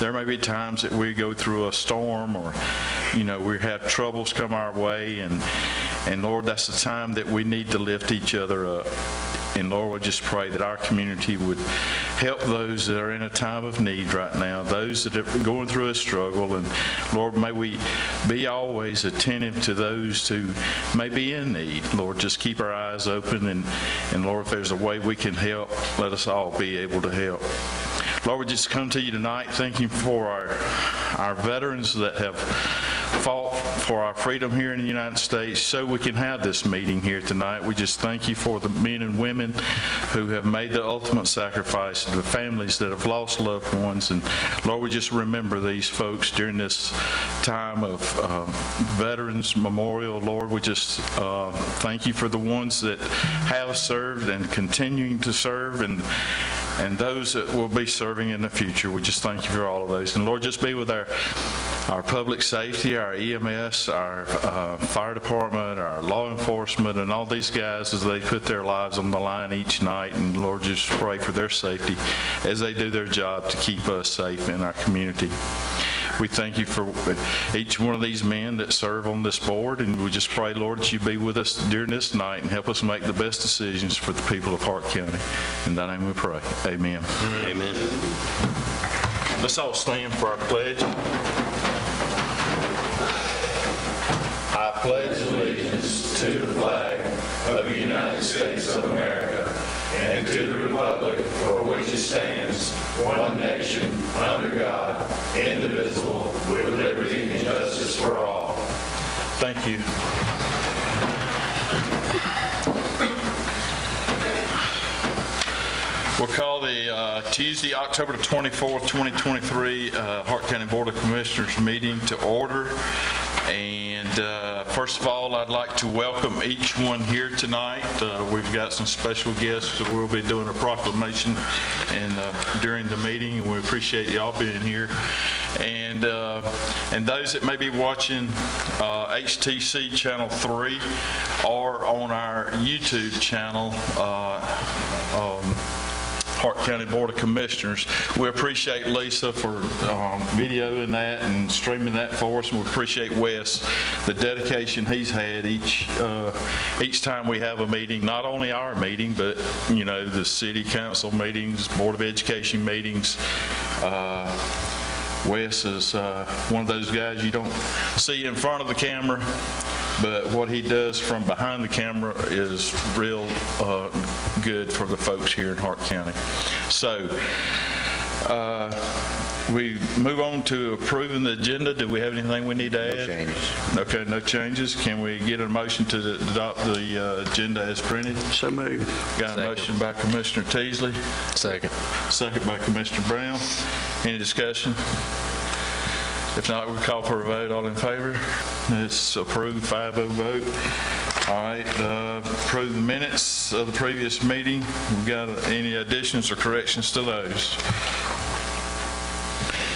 there may be times that we go through a storm, or we have troubles come our way, and Lord, that's the time that we need to lift each other up. And Lord, we just pray that our community would help those that are in a time of need right now, those that are going through a struggle. And Lord, may we be always attentive to those who may be in need. Lord, just keep our eyes open, and Lord, if there's a way we can help, let us all be able to help. Lord, we just come to you tonight thanking for our veterans that have fought for our freedom here in the United States so we can have this meeting here tonight. We just thank you for the men and women who have made the ultimate sacrifice, the families that have lost loved ones. And Lord, we just remember these folks during this time of Veterans Memorial. Lord, we just thank you for the ones that have served and continuing to serve, and those that will be serving in the future. We just thank you for all of those. And Lord, just be with our public safety, our EMS, our fire department, our law enforcement, and all these guys as they put their lives on the line each night. And Lord, just pray for their safety as they do their job to keep us safe in our community. We thank you for each one of these men that serve on this board, and we just pray, Lord, that you be with us during this night and help us make the best decisions for the people of Hart County. In thy name we pray. Amen. Amen. Let's all stand for our pledge. I pledge allegiance to the flag of the United States of America and to the republic for which it stands, one nation, under God, indivisible, with liberty and justice for all. Thank you. We'll call the Tuesday, October 24th, 2023 Hart County Board of Commissioners meeting to order. And first of all, I'd like to welcome each one here tonight. We've got some special guests that we'll be doing a proclamation during the meeting, and we appreciate y'all being here. And those that may be watching HTC Channel 3 or on our YouTube channel, Hart County Board of Commissioners. We appreciate Lisa for videoing that and streaming that for us, and we appreciate Wes, the dedication he's had each time we have a meeting, not only our meeting, but the city council meetings, Board of Education meetings. Wes is one of those guys you don't see in front of the camera, but what he does from behind the camera is real good for the folks here in Hart County. So we move on to approving the agenda. Do we have anything we need to add? No changes. Okay, no changes. Can we get a motion to adopt the agenda as printed? So moved. Got a motion by Commissioner Teasley. Second. Second by Commissioner Brown. Any discussion? If not, we'll call for a vote. All in favor? It's approved, 5-0 vote. All right, approve the minutes of the previous meeting. We've got any additions or corrections to those?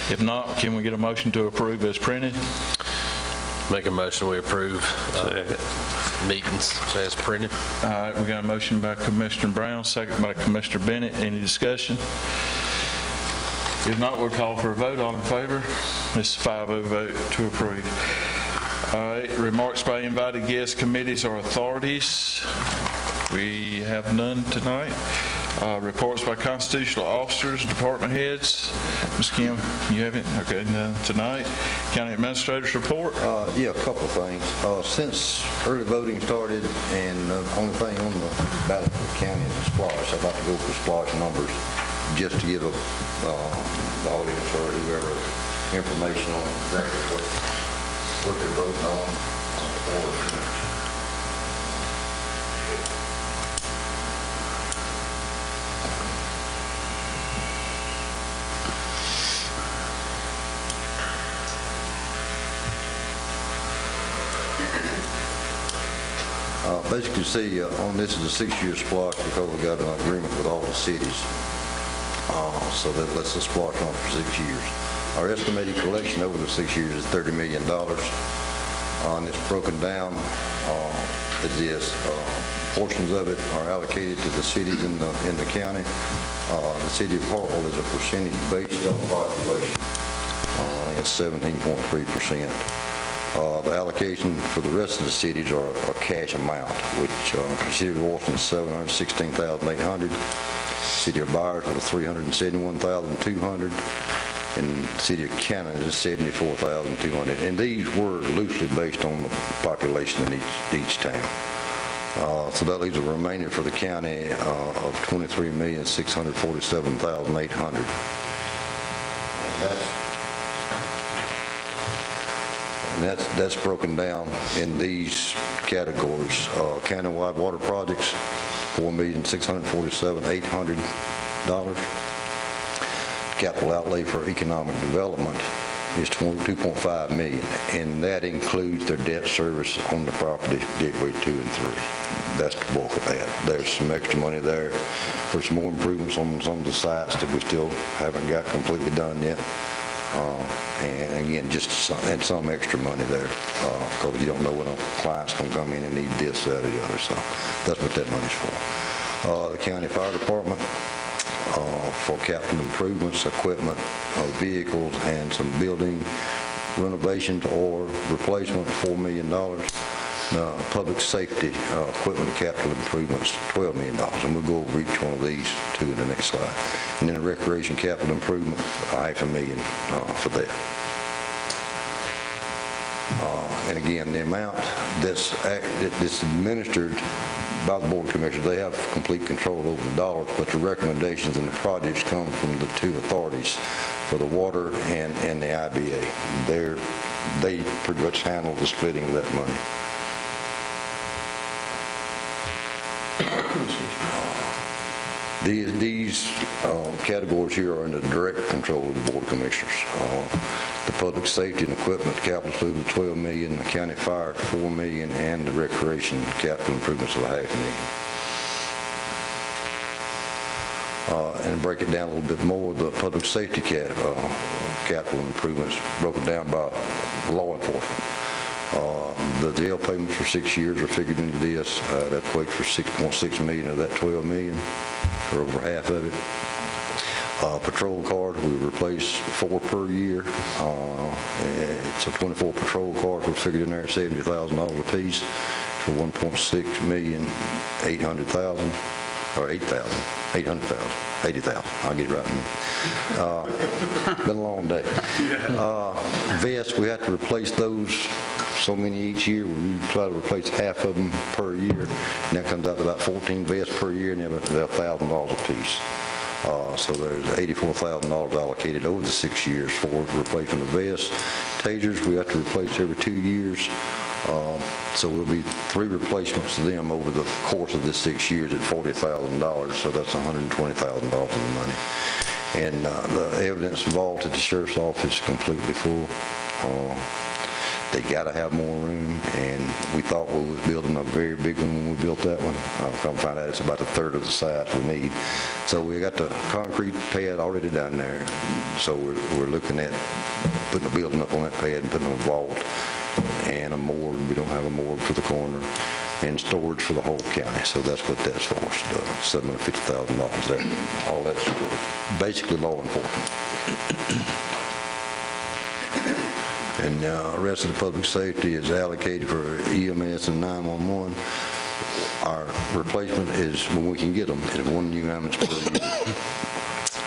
If not, can we get a motion to approve as printed? Make a motion we approve meetings as printed. All right, we got a motion by Commissioner Brown, second by Commissioner Bennett. Any discussion? If not, we'll call for a vote. All in favor? It's a 5-0 vote to approve. All right, remarks by invited guests, committees, or authorities. We have none tonight. Reports by constitutional officers, department heads. Ms. Kim, you have it? Okay, none tonight. County administrator's report. Yeah, a couple of things. Since early voting started, and the only thing on the ballot for the county is the splosh, I'd like to go for splosh numbers just to give the audience or whoever information on exactly what they're voting on. Basically, see, on this is a 6-year splosh because we got an agreement with all the cities. So that lets us splosh on for 6 years. Our estimated collection over the 6 years is $30 million. And it's broken down as this. Portions of it are allocated to the cities in the county. The city of Hartville is a percentage based on population. at 17.3%. The allocation for the rest of the cities are a cash amount, which the City of Washington is $716,800, City of Byers was $371,200, and the City of Cannon is $74,200. And these were loosely based on the population in each town. So that leaves a remainder for the county of $23,647,800. And that's broken down in these categories. Countywide water projects, $4,647,800. Capital outlay for economic development is $2.5 million, and that includes their debt service on the property, Gateway 2 and 3. That's the bulk of that. There's some extra money there for some more improvements on some of the sites that we still haven't got completely done yet. And again, just some extra money there, because you don't know when a client's going to come in and need this, that, or the other. So that's what that money's for. The county fire department, for capital improvements, equipment, vehicles, and some building renovations or replacement, $4 million. Public safety equipment and capital improvements, $12 million. And we'll go over each one of these two in the next slide. And then the recreation capital improvement, $500,000 for that. And again, the amount that's administered by the Board of Commissioners, they have complete control over the dollars, but the recommendations and the projects come from the two authorities for the water and the IBA. They pretty much handle the splitting of that money. These categories here are under direct control of the Board of Commissioners. The public safety and equipment capital improvement, $12 million, the county fire, $4 million, and the recreation capital improvements of $500,000. And break it down a little bit more, the public safety capital improvements broken down by law enforcement. The jail payments for 6 years are figured into this. That equates for $6.6 million of that $12 million, or over half of it. Patrol cars, we replace 4 per year. So 24 patrol cars were figured in there at $70,000 a piece for $1.6,800,000, or $800,000, $80,000. I'll get it right. Been a long day. Vests, we have to replace those so many each year. We try to replace half of them per year, and that comes out to about 14 vests per year, and they're about $1,000 a piece. So there's $84,000 allocated over the 6 years for replacement of vests. Tasers, we have to replace every 2 years. So there'll be 3 replacements of them over the course of the 6 years at $40,000, so that's $120,000 of the money. And the evidence vault at the sheriff's office is completely full. They got to have more room, and we thought we was building a very big one when we built that one. Come find out it's about a third of the size we need. So we got the concrete pad already down there. So we're looking at putting a building up on that pad and putting a vault and a morgue. We don't have a morgue for the coroner, and storage for the whole county. So that's what that's for, $750,000 there. All that's basically law enforcement. And the rest of the public safety is allocated for EMS and 911. Our replacement is, when we can get them, is 1 new ambulance per year.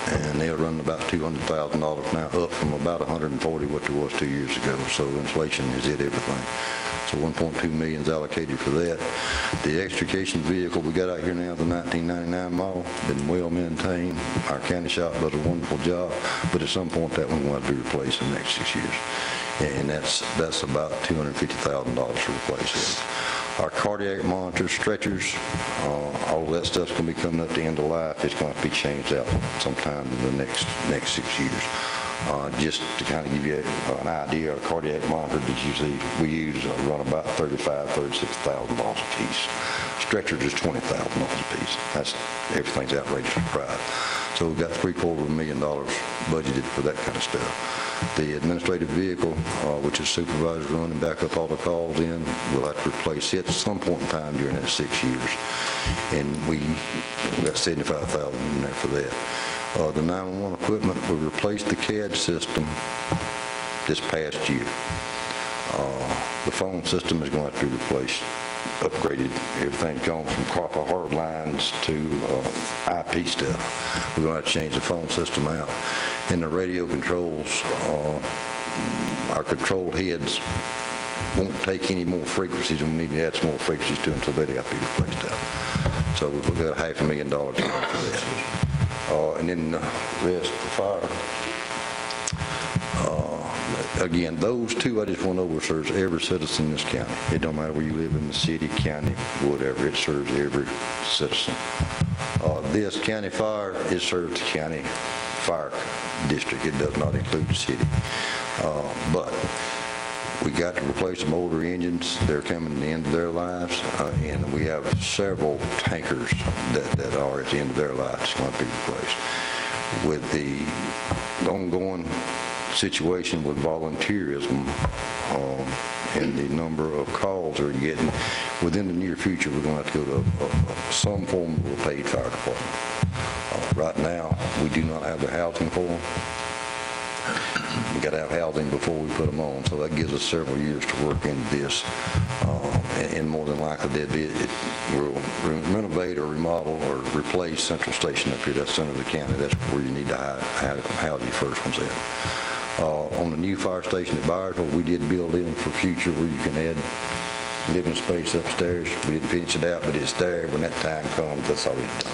And they'll run about $200,000 now, up from about $140,000 what there was 2 years ago. So inflation has hit everything. So $1.2 million is allocated for that. The extrication vehicle we got out here now, the 1999 model, been well maintained. Our county shop does a wonderful job, but at some point that one will have to be replaced in the next 6 years. And that's about $250,000 to replace it. Our cardiac monitors, stretchers, all of that stuff's going to be coming up to the end of life. It's going to be changed out sometime in the next 6 years. Just to kind of give you an idea, a cardiac monitor that we use run about $35,000, $36,000 a piece. Stretchers is $20,000 a piece. Everything's outrageous price. So we've got $750,000 budgeted for that kind of stuff. The administrative vehicle, which is supervisor running back up all the calls in, we'll have to replace it at some point in time during that 6 years. And we got $75,000 in there for that. The 911 equipment, we replaced the CAD system this past year. The phone system is going to have to be replaced, upgraded. Everything gone from copper hard lines to IP stuff. We're going to have to change the phone system out. And the radio controls, our control heads won't take any more frequencies, and we need to add some more frequencies to them, so they got to be replaced out. So we've got $500,000 for that. And then the rest for fire. Again, those two I just went over serves every citizen in this county. It don't matter where you live in the city, county, whatever, it serves every citizen. This county fire, it serves the county fire district. It does not include the city. But we got to replace some older engines. They're coming to the end of their lives, and we have several tankers that are at the end of their lives going to be replaced. With the ongoing situation with volunteerism and the number of calls we're getting, within the near future, we're going to have to go to some form of a paid fire department. Right now, we do not have the housing for them. We got to have housing before we put them on, so that gives us several years to work into this. And more than likely, we'll renovate or remodel or replace Central Station up here. That's center of the county. That's where you need to house your first ones in. On the new fire station at Byersville, we did build in for future where you can add living space upstairs. We didn't finish it out, but it's there. When that time comes, that's already done.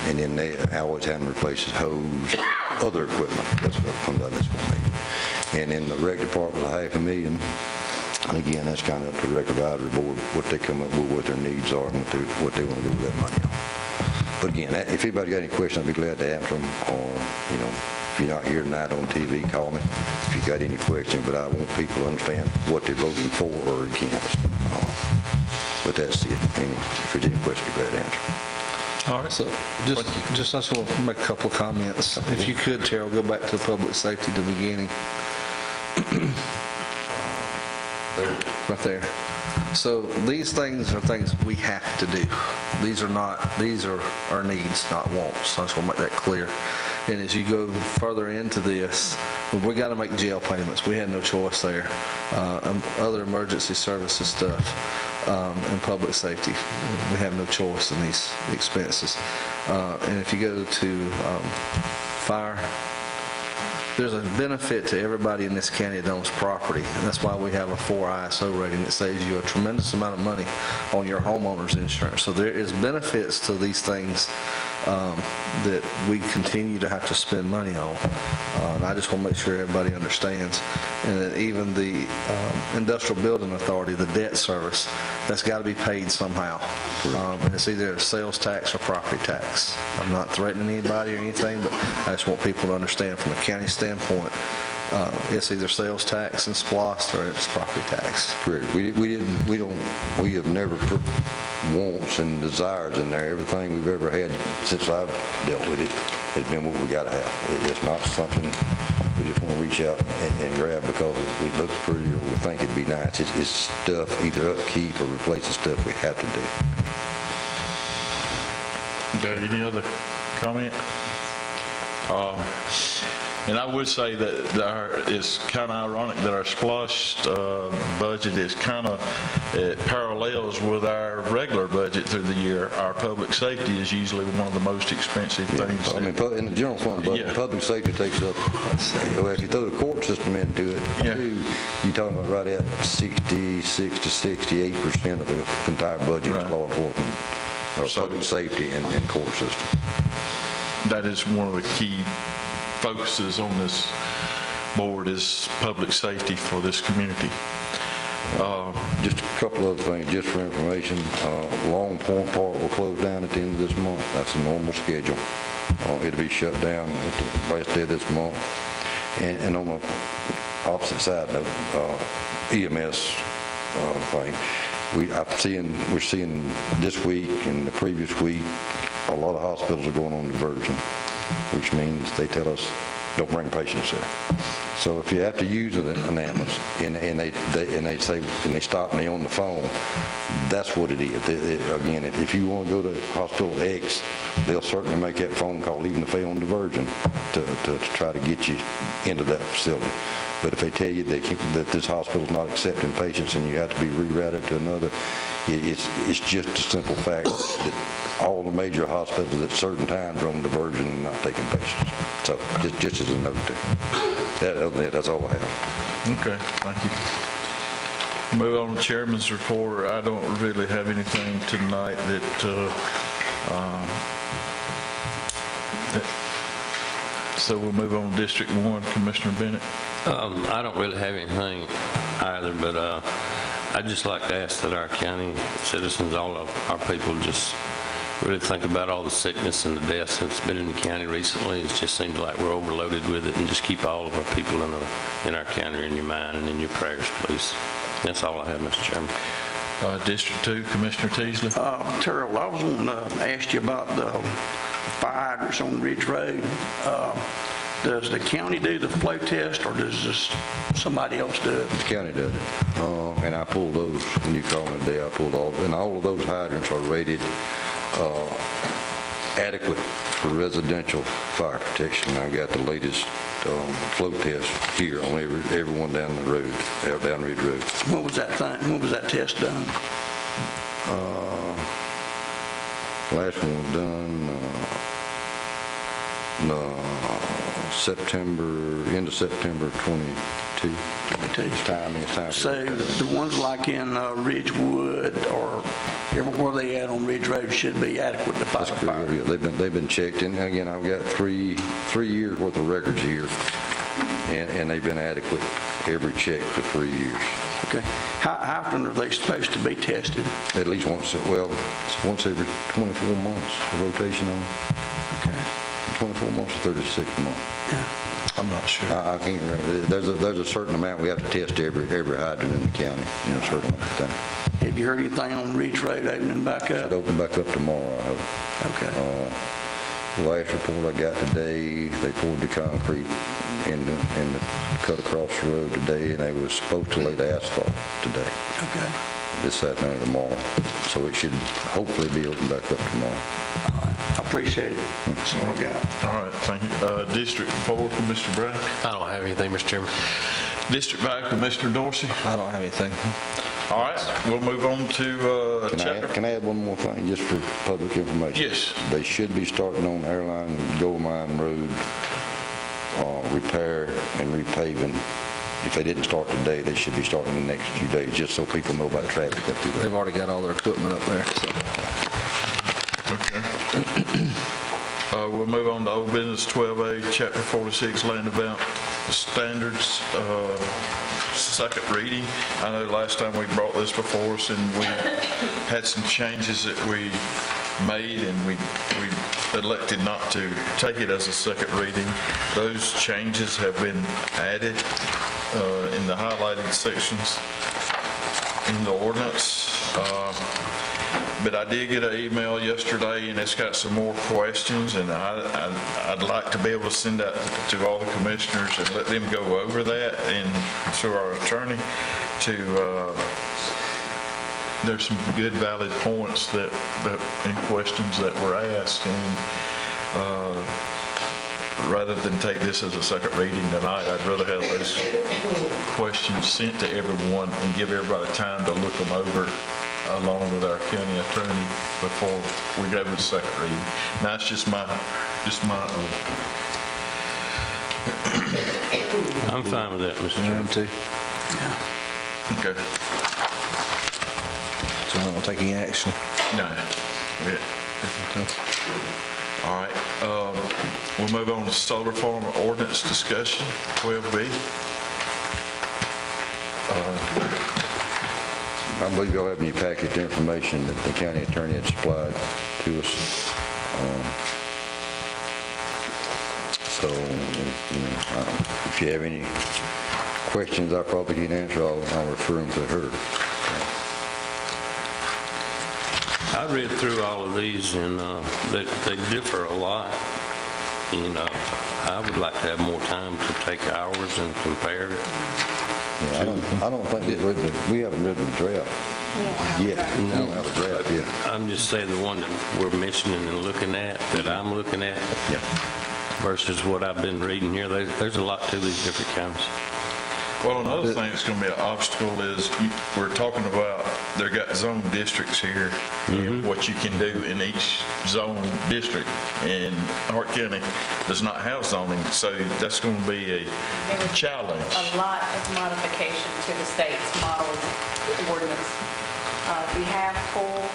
And then they always having to replace hose, other equipment. That's what comes out of this one. And in the rec department, $500,000. And again, that's kind of up to the rec advisory board, what they come up with, what their needs are, and what they want to do with that money on. But again, if anybody got any questions, I'd be glad to answer them. Or, if you're not here tonight on TV, call me if you got any questions. But I want people to understand what they're voting for or against. But that's it. If there's any questions, I'd be glad to answer. All right, so just I just want to make a couple of comments. If you could, Terrell, go back to public safety at the beginning. Right there. So these things are things we have to do. These are our needs, not wants. I just want to make that clear. And as you go further into this, we got to make jail payments. We had no choice there. Other emergency services stuff and public safety, we have no choice in these expenses. And if you go to fire, there's a benefit to everybody in this county that owns property, and that's why we have a 4 ISO rating. It saves you a tremendous amount of money on your homeowner's insurance. So there is benefits to these things that we continue to have to spend money on. And I just want to make sure everybody understands. And that even the Industrial Building Authority, the debt service, that's got to be paid somehow. And it's either a sales tax or property tax. I'm not threatening anybody or anything, but I just want people to understand from a county standpoint, it's either sales tax and SPLOST or it's property tax. Correct. We have never put wants and desires in there. Everything we've ever had since I've dealt with it has been what we got to have. It's not something we just want to reach out and grab because it looks pretty or we think it'd be nice. It's stuff either upkeep or replace the stuff we have to do. Okay, any other comment? And I would say that it's kind of ironic that our SPLOST budget is kind of, it parallels with our regular budget through the year. Our public safety is usually one of the most expensive things. I mean, in the general fund budget, Yeah. public safety takes up, well, if you throw the court system into it, Yeah. you're talking about right at 66 to 68% of the entire budget is Right. law enforcement, or public safety and court system. That is one of the key focuses on this board is public safety for this community. Just a couple other things, just for information. Long Point Park will close down at the end of this month. That's a normal schedule. It'll be shut down at the last day of this month. And on the opposite side of EMS thing, we're seeing this week and the previous week, a lot of hospitals are going on diversion, which means they tell us, don't bring patients there. So if you have to use an ambulance and they stop and they on the phone, that's what it is. Again, if you want to go to hospital X, they'll certainly make that phone call, even if they on diversion, to try to get you into that facility. But if they tell you that this hospital's not accepting patients and you have to be rerouted to another, it's just a simple fact that all the major hospitals at certain times are on diversion and not taking patients. So just as a note there. That's all I have. Okay, thank you. Move on to Chairman's report. I don't really have anything tonight so we'll move on to District 1, Commissioner Bennett. I don't really have anything either, but I'd just like to ask that our county citizens, all of our people, just really think about all the sickness and the deaths that's been in the county recently. It just seems like we're overloaded with it, and just keep all of our people in our county in your mind and in your prayers, please. That's all I have, Mr. Chairman. District 2, Commissioner Teasley. Terrell, I was going to ask you about the fire hydrants on Ridge Road. Does the county do the flow test, or does this somebody else do it? The county does it. And I pulled those, when you called me today, I pulled and all of those hydrants are rated adequate for residential fire protection. I got the latest flow test here on everyone down the road, down Ridge Road. When was that test done? Last one was done end of September 22. It's time. So the ones like in Ridgewood or everywhere they at on Ridge Road should be adequate to fight That's a fire? correct. They've been checked, and again, I've got three years worth of records here, and they've been adequate every check for 3 years. Okay. How often are they supposed to be tested? At least once, it's once every 24 months, a rotation on. Okay. 24 months or 36 months. Yeah. I'm not sure. I can't remember. There's a certain amount we have to test every hydrant in the county, a certain amount of time. Have you heard anything on Ridge Road opening back up? It'll open back up tomorrow, I hope. Okay. The last report I got today, they poured the concrete in the cut across the road today, and they was supposed to lay the asphalt today. Okay. This Saturday, tomorrow. So it should hopefully be open back up tomorrow. All right. I appreciate it. That's all I got. All right, thank you. District 4, Commissioner Brown. I don't have anything, Mr. Chairman. District 5, Commissioner Dorsey. I don't have anything. All right, we'll move on to chapter. Can I add one more thing, just for public information? Yes. They should be starting on Airline and Gold Mine Road, repair and repaving. If they didn't start today, they should be starting in the next few days, just so people know about traffic up through there. They've already got all their equipment up there. So. Okay. We'll move on to old business 12A, Chapter 46, Land Development Standards, second reading. I know last time we brought this before us, and we had some changes that we made, and we elected not to take it as a second reading. Those changes have been added in the highlighted sections in the ordinance. But I did get an email yesterday, and it's got some more questions, and I'd like to be able to send that to all the commissioners and let them go over that, and to our attorney there's some good valid points that and questions that were asked, and rather than take this as a second reading tonight, I'd rather have those questions sent to everyone and give everybody time to look them over along with our county attorney before we go with the second reading. Now, it's just my I'm fine with that, Mr. Chairman. Too. okay. So we're not gonna take any action. No. Yeah. All right. We'll move on to solar farm ordinance discussion, 12B. I believe y'all have in your packet the information that the county attorney had supplied to us. So, if you have any questions I probably can't answer, I'll refer them to her. I read through all of these, and they differ a lot. you know, I would like to have more time to take ours and compare it. Yeah, I don't think we haven't written the draft yet. We don't have a draft yet. I'm just saying the one that we're mentioning and looking at, that I'm looking at, Yeah. versus what I've been reading here, there's a lot to these different counties. Well, another thing that's going to be an obstacle is we're talking about, they got zone districts here, and what you can do in each zone district. And Hart County does not have zoning, so that's going to be a challenge. A lot of modification to the state's model ordinance. We have pulled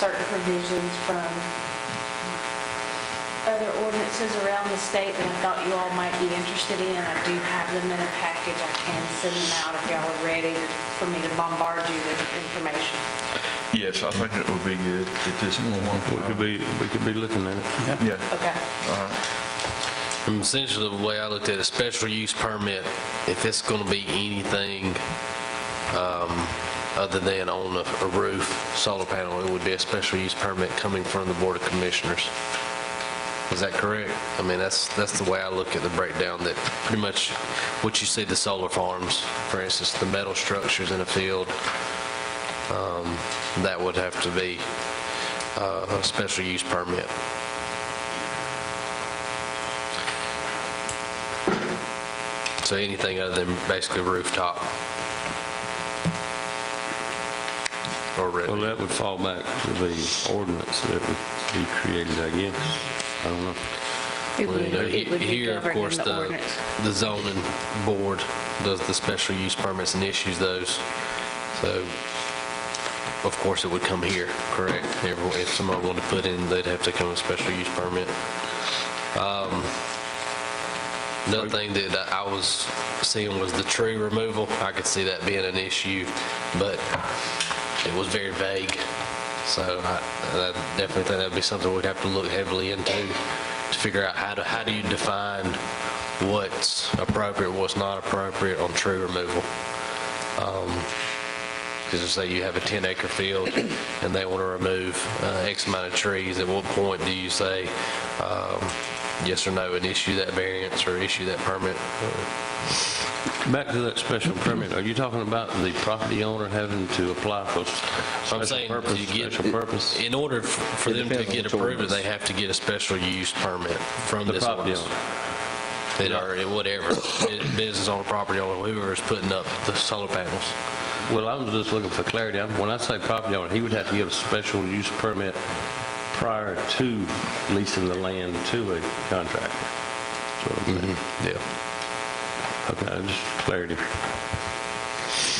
certain provisions from other ordinances around the state that I thought you all might be interested in. I do have them in a package. I can send them out if y'all are ready for me to bombard you with information. Yes, I think it would be good at this point. We could be looking at it. Yeah. Okay. All right. Essentially, the way I looked at a special use permit, if it's going to be anything other than on a roof, solar panel, it would be a special use permit coming from the Board of Commissioners. Is that correct? I mean, that's the way I look at the breakdown, that pretty much what you see the solar farms, for instance, the metal structures in a field, that would have to be a special use permit. So anything other than basically rooftop or Well, that would fall back to the ordinance that would be created, I guess. I don't know. It Well, you know, would be here, of governed in course, the the ordinance. zoning board does the special use permits and issues those. So, of course, it would come here, correct? If someone wanted to put in, they'd have to come with a special use permit. Another thing that I was seeing was the tree removal. I could see that being an issue, but it was very vague. So I definitely think that'd be something we'd have to look heavily into to figure out how do you define what's appropriate, what's not appropriate on tree removal. Because say you have a 10-acre field and they want to remove X amount of trees, at what point do you say yes or no and issue that variance or issue that permit? Back to that special permit, are you talking about the property owner having to apply for I'm special saying purpose, you get, special purpose? in order for them to depends on get which approved, ordinance. they have to get a special use permit from The this property ordinance. owner. Whatever, business owner, property owner, whoever is putting up the solar panels. Well, I'm just looking for clarity. When I say property owner, he would have to get a special use permit prior to leasing the land to a contractor. That's what I'm saying. Yeah. Okay, just clarity.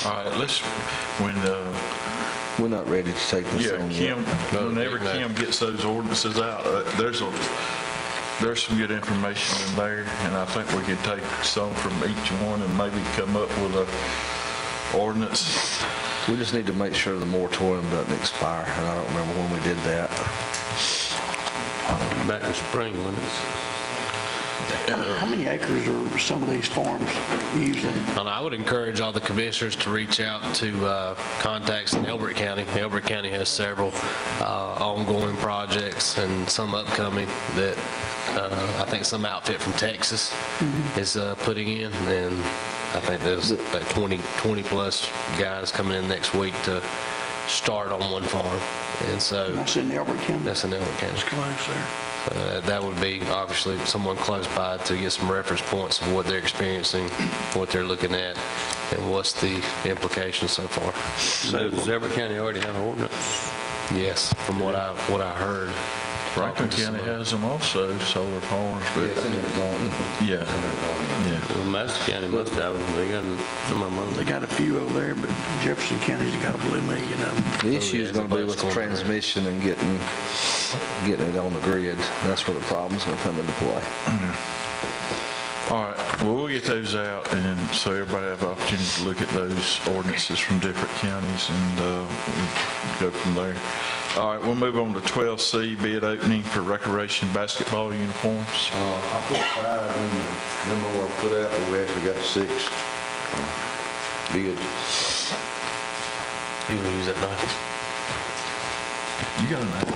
All right, We're not ready to take this on yet. Kim, whenever Kim gets those ordinances out, there's some good information in there, and I think we could take some from each one and maybe come up with a ordinance. We just need to make sure the moratorium doesn't expire, and I don't remember when we did that. Back in spring when it's... How many acres are some of these farms using? And I would encourage all the commissioners to reach out to contacts in Elbert County. Elbert County has several ongoing projects and some upcoming that I think some outfit from Texas is putting in, and I think there's about 20 plus guys coming in next week to start on one farm. And so That's in Elbert County? that's in Elbert County. It's close there. That would be obviously someone close by to get some reference points of what they're experiencing, what they're looking at, and what's the implications so far. So does Everett County already have an ordinance? Yes, from what I heard. Franklin County has them also, solar farms, but, yeah. Well, Madison County must have them. They got some of them. They got a few over there, but Jefferson County's got a blue million of them. The issue is going to be with the transmission and getting it on the grid. That's where the problem's going to come into play. All right, well, we'll get those out, and so everybody have an opportunity to look at those ordinances from different counties, and we'll go from there. All right, we'll move on to 12C, bid opening for recreation basketball uniforms. I put 5 in the memo I put out, but we actually got 6 bids. You can use that knife. You got an idea?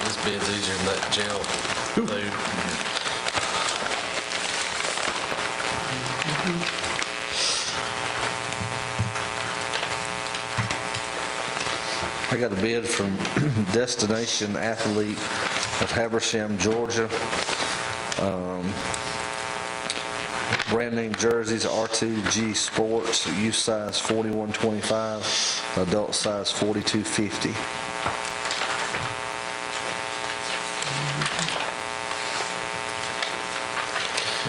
This bid's easier than that jail food. I got a bid from Destination Athlete of Habersham, Georgia. Brand name jerseys, R2G Sports, youth size 4125, adult size 4250.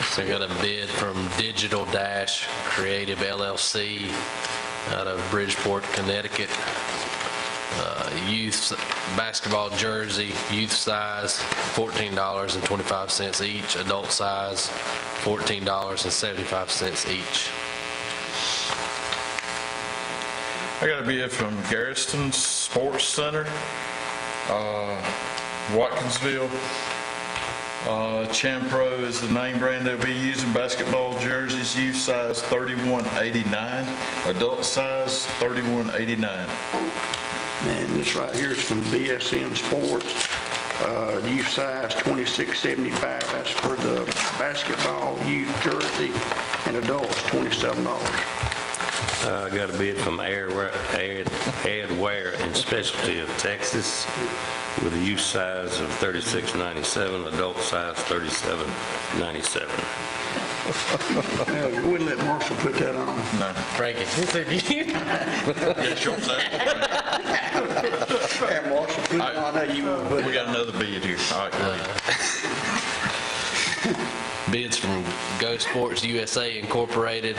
So I got a bid from Digital Dash Creative LLC out of Bridgeport, Connecticut. Youth basketball jersey, youth size, $14.25 each, adult size, $14.75 each. I got a bid from Garriston Sports Center, Watkinsville. Champro is the name brand they'll be using. Basketball jerseys, youth size $31.89, adult size $31.89. And this right here is from BSN Sports, youth size 2675. That's for the basketball youth jersey, and adults $27. I got a bid from Adware and Specialty of Texas with a youth size of $36.97, adult size $37.97. We wouldn't let Marshall put that on. No. Frankie. Yeah, short side. And Marshall put it on, there, you wouldn't put We it got another bid here. All right, go ahead. Bids from Go Sports USA Incorporated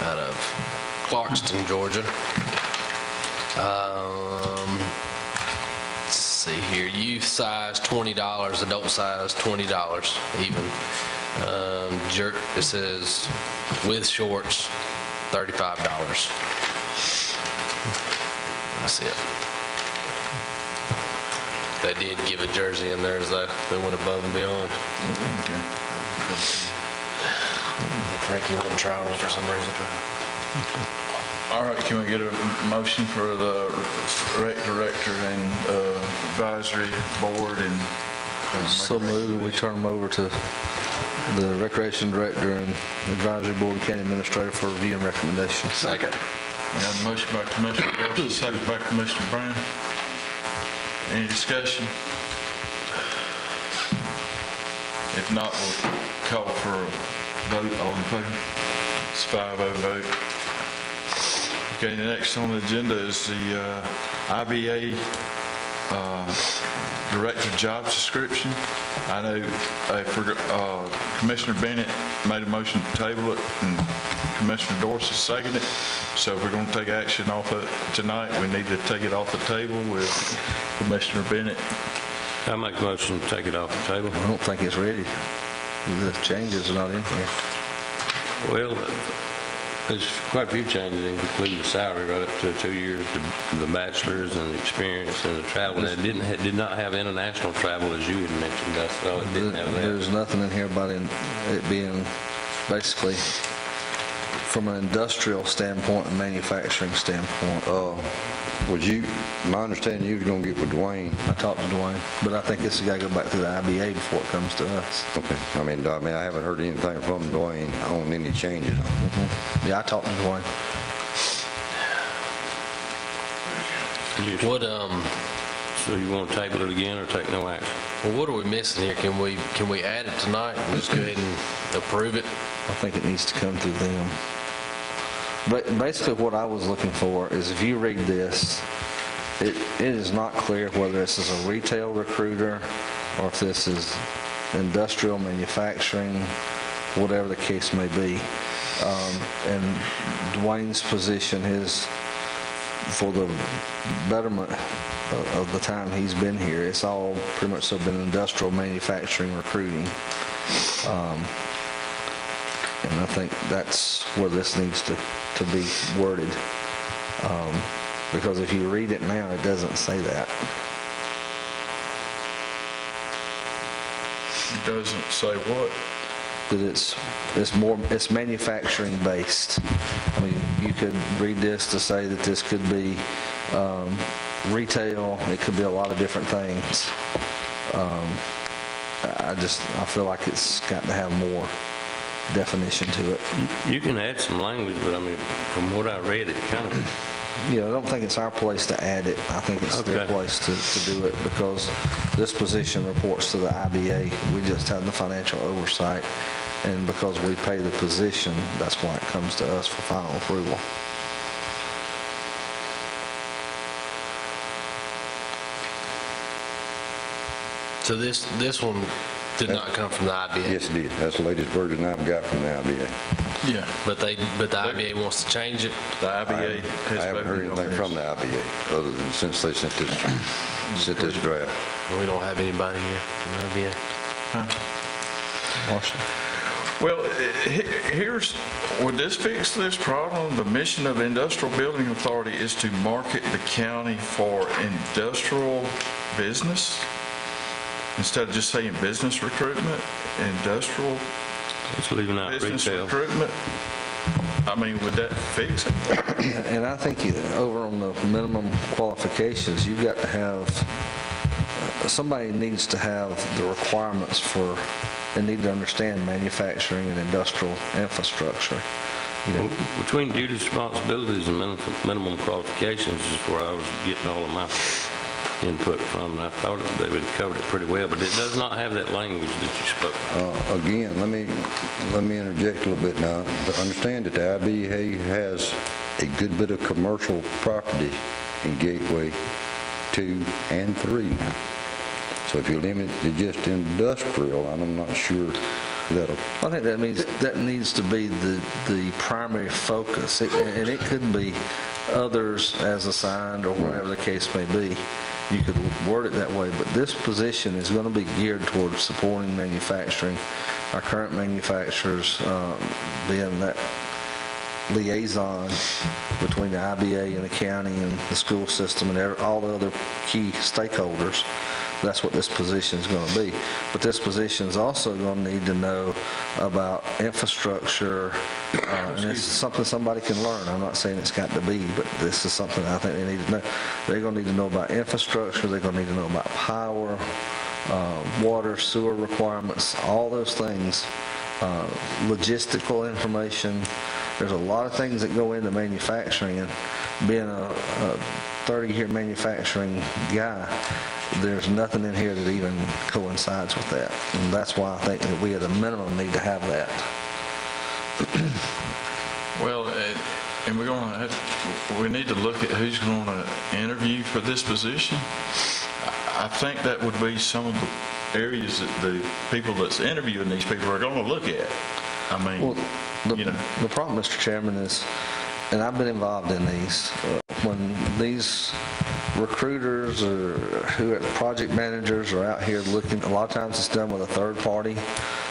out of Clarkston, Georgia. Let's see here, youth size $20, adult size $20 even. It says with shorts, $35. That's it. They did give a jersey in there as they went above and beyond. Frankie wasn't trying one for some reason. All right, can we get a motion for the rec director and advisory board and... So moved, we turn them over to the Recreation Director and Advisory Board and County Administrator for review and recommendation. Second. We have a motion by Commissioner Dorsey, second by Commissioner Brown. Any discussion? If not, we'll call for a vote. All in favor? It's 5-0 vote. Okay, the next on the agenda is the IBA Director Job Description. I know Commissioner Bennett made a motion to table it, and Commissioner Dorsey seconded it. So if we're going to take action off of it tonight, we need to take it off the table with Commissioner Bennett. I make a motion to take it off the table. I don't think it's ready. The changes are not in here. Well, there's quite a few changes, including the salary right up to 2 years, the bachelor's and the experience and the travel. And it did not have international travel, as you had mentioned, Gus, so it didn't have that. There's nothing in here about it being basically from an industrial standpoint and manufacturing standpoint. My understanding, you was going to get with Dwayne. I talked to Dwayne, but I think this has got to go back to the IBA before it comes to us. Okay. I mean, I haven't heard anything from Dwayne on any changes. Yeah, I talked to Dwayne. What So you want to table it again or take no action? well, what are we missing here? Can we add it tonight and just go ahead and approve it? I think it needs to come through them. But basically what I was looking for is if you read this, it is not clear whether this is a retail recruiter or if this is industrial manufacturing, whatever the case may be. And Dwayne's position is for the betterment of the time he's been here. It's all pretty much so been industrial manufacturing recruiting. And I think that's where this needs to be worded. Because if you read it now, it doesn't say that. It doesn't say what? That it's manufacturing based. I mean, you could read this to say that this could be retail, it could be a lot of different things. I feel like it's got to have more definition to it. You can add some language, but I mean, from what I read, it kind of, I don't think it's our place to add it. I think it's their Okay. place to do it, because this position reports to the IBA. We just have the financial oversight, and because we pay the position, that's why it comes to us for final approval. So this one did not come from the IBA? Yes, it did. That's the latest version I've got from the IBA. Yeah. But the IBA wants to change it? The IBA has I haven't heard voted on anything from this. the IBA, other than since they sent this draft. We don't have anybody here from the IBA. Marshall? Well, would this fix this problem? The mission of the Industrial Building Authority is to market the county for industrial business? Instead of just saying business recruitment, industrial it's leaving out business retail. recruitment? I mean, would that fix it? And I think over on the minimum qualifications, you've got to have, somebody needs to have the requirements for, they need to understand manufacturing and industrial infrastructure. Between duties, responsibilities, and minimum qualifications is where I was getting all of my input from, and I thought they would cover it pretty well, but it does not have that language that you spoke. Again, let me interject a little bit now. To understand that the IBA has a good bit of commercial property in Gateway 2 and 3. So if you limit it to just industrial, I'm not sure that'll... I think that means that needs to be the primary focus, and it could be others as assigned or whatever the case may be. You could word it that way, but this position is going to be geared towards supporting manufacturing. Our current manufacturers being that liaison between the IBA and the county and the school system and all the other key stakeholders. That's what this position is going to be. But this position is also going to need to know about infrastructure, and it's something somebody can learn. I'm not saying it's got to be, but this is something I think they need to know. They're going to need to know about infrastructure. They're going to need to know about power, water, sewer requirements, all those things, logistical information. There's a lot of things that go into manufacturing, and being a 30-year manufacturing guy, there's nothing in here that even coincides with that. And that's why I think that we at a minimum need to have that. Well, and we need to look at who's going to interview for this position. I think that would be some of the areas that the people that's interviewing these people are going to look at. I mean, Well, the problem, Mr. Chairman, is, and I've been involved in these, when these recruiters or project managers are out here looking, a lot of times it's done with a third-party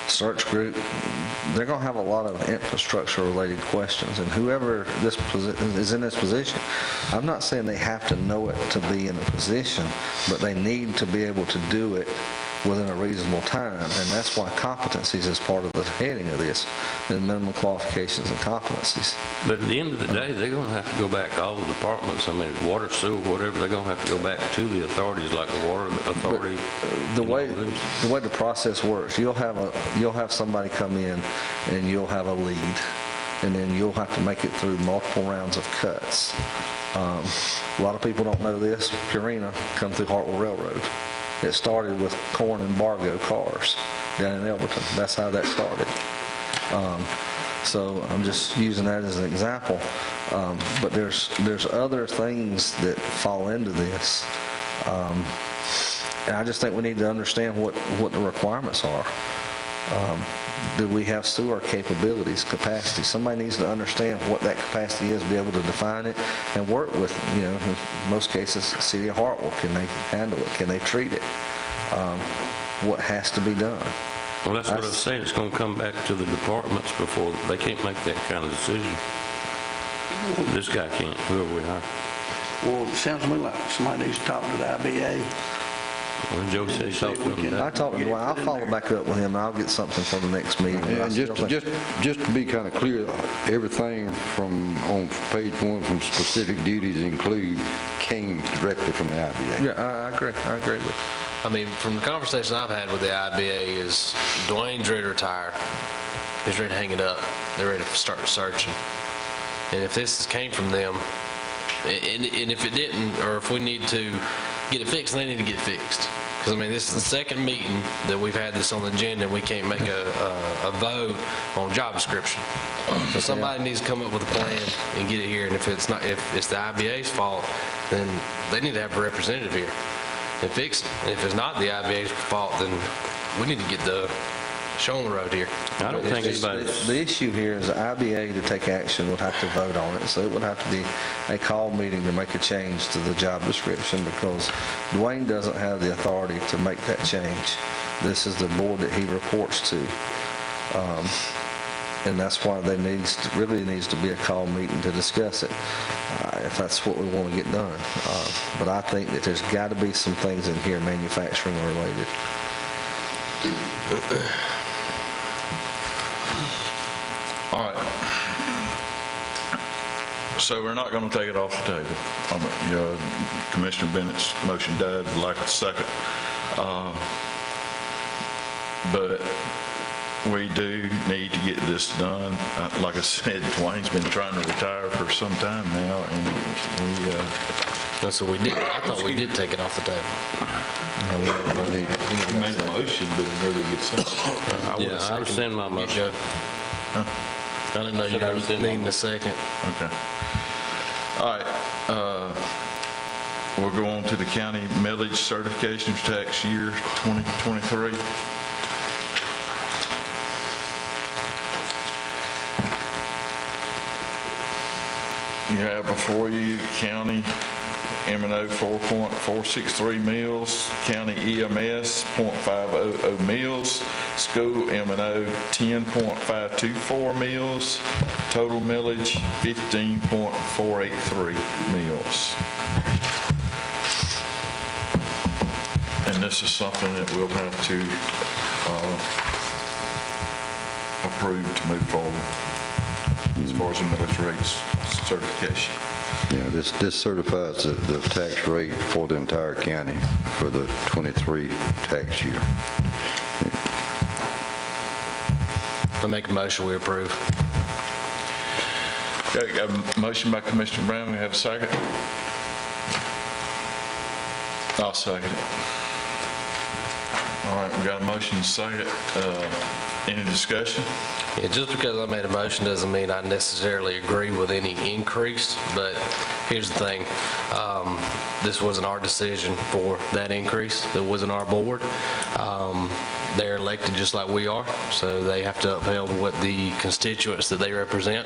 search group. They're going to have a lot of infrastructure-related questions, and whoever is in this position, I'm not saying they have to know it to be in a position, but they need to be able to do it within a reasonable time, and that's why competencies is part of the heading of this, the minimum qualifications and competencies. But at the end of the day, they're going to have to go back to all the departments. I mean, water, sewer, whatever, they're going to have to go back to the authorities like the water authority. The way the process works, you'll have somebody come in and you'll have a lead, and then you'll have to make it through multiple rounds of cuts. A lot of people don't know this. Purina come through Hartwell Railroad. It started with corn embargo cars down in Elberton. That's how that started. So I'm just using that as an example. But there's other things that fall into this. And I just think we need to understand what the requirements are. Do we have sewer capabilities, capacity? Somebody needs to understand what that capacity is, be able to define it, and work with, in most cases, the city of Hartwell. Can they handle it? Can they treat it? What has to be done? Well, that's what I was saying. It's going to come back to the departments before, they can't make that kind of decision. This guy can't, whoever we hire. Well, it sounds to me like somebody needs to talk to the IBA. Well, Joe said he See if talked to we him can- today. I talked to Dwayne, I'll follow back up with him, and I'll get something for the next meeting. I And still think- just to be kind of clear, everything on page 1 from specific duties include came directly from the IBA. Yeah, I agree with I mean, from the conversation I've had with the IBA is Dwayne's ready to retire. He's ready to hang it up. They're ready to start searching. And if this came from them, and if it didn't, or if we need to get it fixed, they need to get it fixed. Because, I mean, this is the second meeting that we've had this on the agenda, and we can't make a vote on job description. So somebody needs to come up with a plan and get it here, and if it's the IBA's fault, then they need to have a representative here and fix it. And if it's not the IBA's fault, then we need to get the show on the road here. I don't think anybody's, The issue here is the IBA to take action would have to vote on it, so it would have to be a call meeting to make a change to the job description, because Dwayne doesn't have the authority to make that change. This is the board that he reports to. And that's why there really needs to be a call meeting to discuss it, if that's what we want to get done. But I think that there's got to be some things in here manufacturing related. All right. So we're not going to take it off the table. Commissioner Bennett's motion died, like a second. But we do need to get this done. Like I said, Dwayne's been trying to retire for some time now, and That's what we did. I thought we did take it off the table. we made a motion, but it never gets done. yeah, I rescind my motion. I didn't know you were needing a second. Okay. All right. We'll go on to the county millage certification for tax year 2023. You have before you county M&O 4.463 mills, county EMS 0.500 mills, school M&O 10.524 mills, total millage 15.483 mills. And this is something that we'll have to approve to move forward as far as the millage rates certification. Yeah, this certifies the tax rate for the entire county for the 23 tax year. I make a motion, we approve. Okay, got a motion by Commissioner Brown, we have a second? I'll second it. All right, we got a motion and a second. Any discussion? Yeah, just because I made a motion doesn't mean I necessarily agree with any increase, but here's the thing. This wasn't our decision for that increase. It wasn't our board. They're elected just like we are, so they have to uphold what the constituents that they represent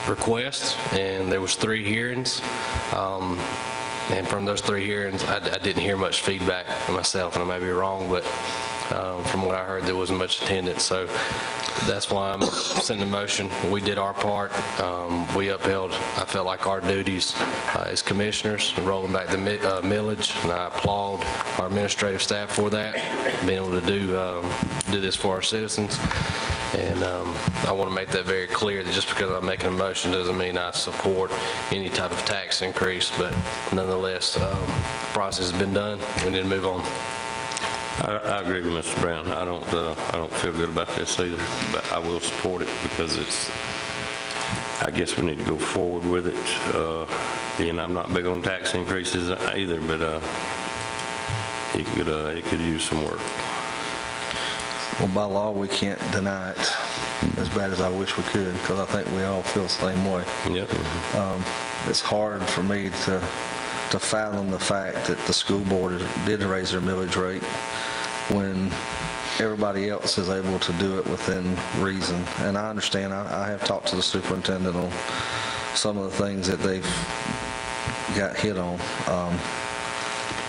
request, and there was 3 hearings. And from those 3 hearings, I didn't hear much feedback myself, and I may be wrong, but from what I heard, there wasn't much attendance. So that's why I'm sending a motion. We did our part. We upheld, I felt like, our duties as commissioners, rolling back the millage, and I applaud our administrative staff for that, being able to do this for our citizens. And I want to make that very clear, that just because I'm making a motion doesn't mean I support any type of tax increase, but nonetheless, the process has been done. We need to move on. I agree with Mr. Brown. I don't feel good about this either, but I will support it because I guess we need to go forward with it. And I'm not big on tax increases either, but it could use some work. Well, by law, we can't deny it as bad as I wish we could, because I think we all feel the same way. Yep. It's hard for me to fathom the fact that the school board did raise their millage rate when everybody else is able to do it within reason. And I understand, I have talked to the superintendent on some of the things that they've got hit on.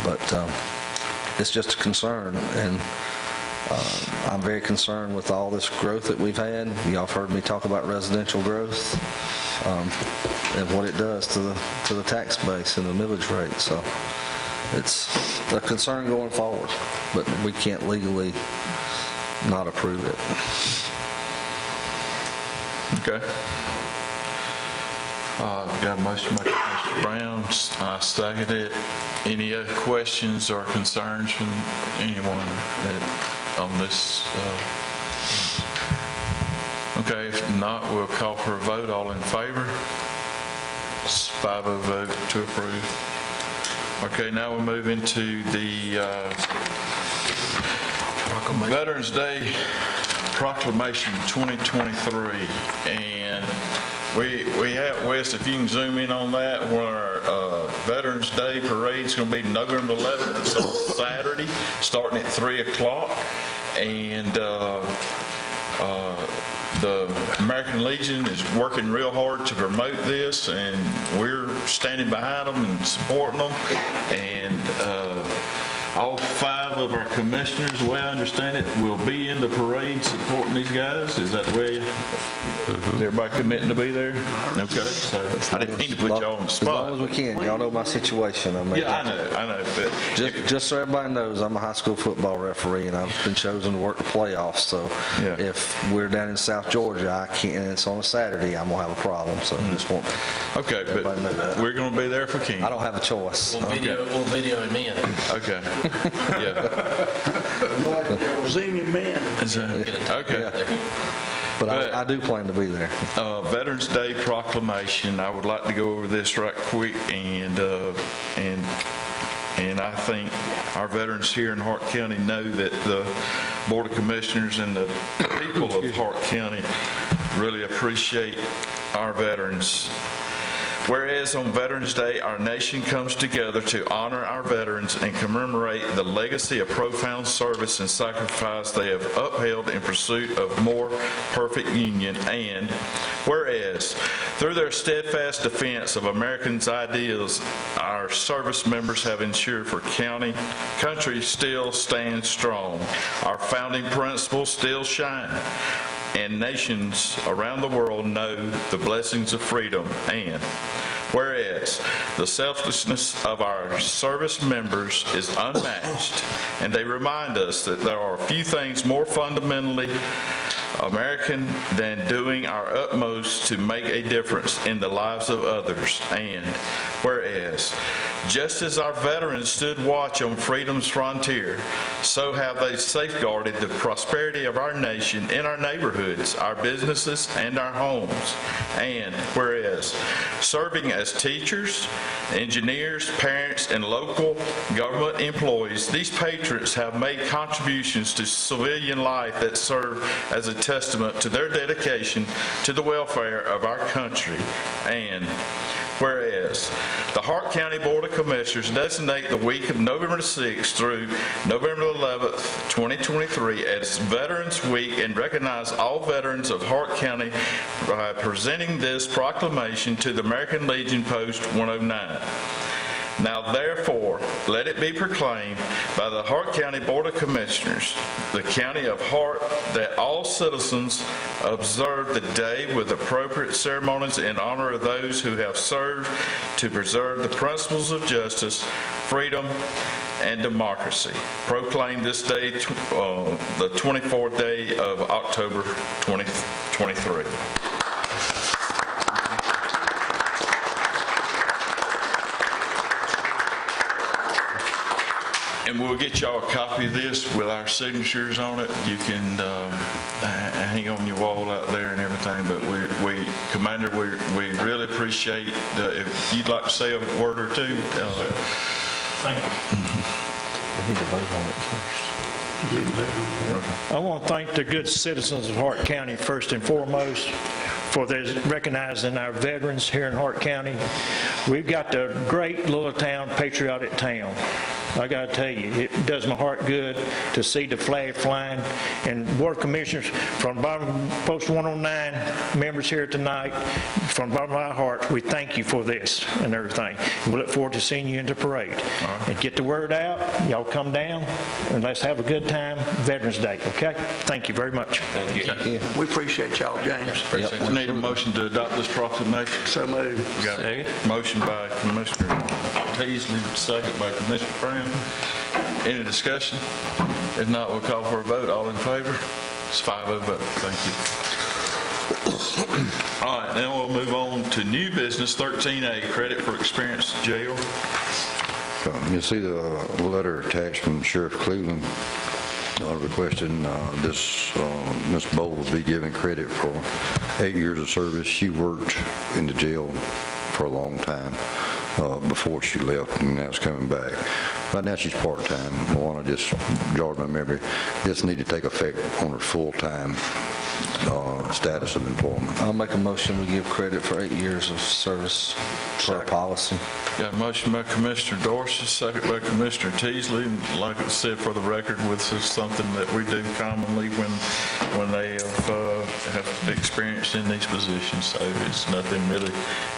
But it's just a concern, and I'm very concerned with all this growth that we've had. Y'all have heard me talk about residential growth. and what it does to the tax base and the millage rate. So it's a concern going forward, but we can't legally not approve it. Okay. Got a motion by Mr. Brown, I second it. Any other questions or concerns from anyone on this? Okay, if not, we'll call for a vote. All in favor? It's 5-0 vote to approve. Okay, now we'll move into the Veterans Day Proclamation 2023. And we have, Wes, if you can zoom in on that, where our Veterans Day parade's going to be November 11th. It's on Saturday, starting at 3 o'clock. And the American Legion is working real hard to promote this, and we're standing behind them and supporting them. And all 5 of our commissioners, the way I understand it, will be in the parade supporting these guys. Is that the way? Is everybody committing to be there? Okay. So I didn't mean to put y'all on the spot. As long as we can. Y'all know my situation. I mean, Yeah, I know. But just so everybody knows, I'm a high school football referee, and I've been chosen to work the playoffs. So Yeah. if we're down in South Georgia, I can't, and it's on a Saturday, I'm gonna have a problem. So just want okay, everybody to know but that. we're going to be there for King. I don't have a choice. We'll video him in. Okay. Yeah. Senior men. Is that- Okay. But I do plan to be there. Veterans Day Proclamation, I would like to go over this right quick, and I think our veterans here in Hart County know that the Board of Commissioners and the people of Hart County really appreciate our veterans. Whereas on Veterans Day, our nation comes together to honor our veterans and commemorate the legacy of profound service and sacrifice they have upheld in pursuit of more perfect union. And whereas through their steadfast defense of Americans' ideals, our service members have ensured for country still stands strong. Our founding principles still shine, and nations around the world know the blessings of freedom. And whereas the selflessness of our service members is unmatched, and they remind us that there are few things more fundamentally American than doing our utmost to make a difference in the lives of others. And whereas, just as our veterans stood watch on freedom's frontier, so have they safeguarded the prosperity of our nation in our neighborhoods, our businesses, and our homes. And whereas, serving as teachers, engineers, parents, and local government employees, these patriots have made contributions to civilian life that serve as a testament to their dedication to the welfare of our country. And whereas the Hart County Board of Commissioners designate the week of November 6th through November 11th, 2023 as Veterans Week, and recognize all veterans of Hart County by presenting this proclamation to the American Legion Post 109. Now therefore, let it be proclaimed by the Hart County Board of Commissioners, the County of Hart, that all citizens observe the day with appropriate ceremonies in honor of those who have served to preserve the principles of justice, freedom, and democracy. Proclaim this day, the 24th day of October 2023. And we'll get y'all a copy of this with our signatures on it. You can hang on your wall out there and everything. But Commander, we really appreciate if you'd like to say a word or two. Thank you. We need to vote on it first. I want to thank the good citizens of Hart County first and foremost for recognizing our veterans here in Hart County. We've got the great little town, patriotic town. I got to tell you, it does my heart good to see the flag flying. And Board of Commissioners, from the bottom of Post 109 members here tonight, from the bottom of our hearts, we thank you for this and everything. We look forward to seeing you in the parade. And get the word out. Y'all come down and let's have a good time Veterans Day, okay? Thank you very much. We appreciate y'all, James. We need a motion to adopt this proclamation. So moved. We got a motion by Commissioner Teasley, second by Commissioner Brown. Any discussion? If not, we'll call for a vote. All in favor? It's 5-0 vote. Thank you. All right, now we'll move on to new business, 13A, credit for experienced jail. You see the letter attached from Sheriff Cleveland requesting Ms. Bowles be given credit for 8 years of service. She worked in the jail for a long time before she left, and now she's coming back. Right now she's part-time. I want to just jog my memory. This need to take effect on her full-time status of employment. I'll make a motion, we give credit for 8 years of service for our policy. Got a motion by Commissioner Dorsey, second by Commissioner Teasley. Like I said, for the record, this is something that we do commonly when they have experienced in these positions, so it's nothing really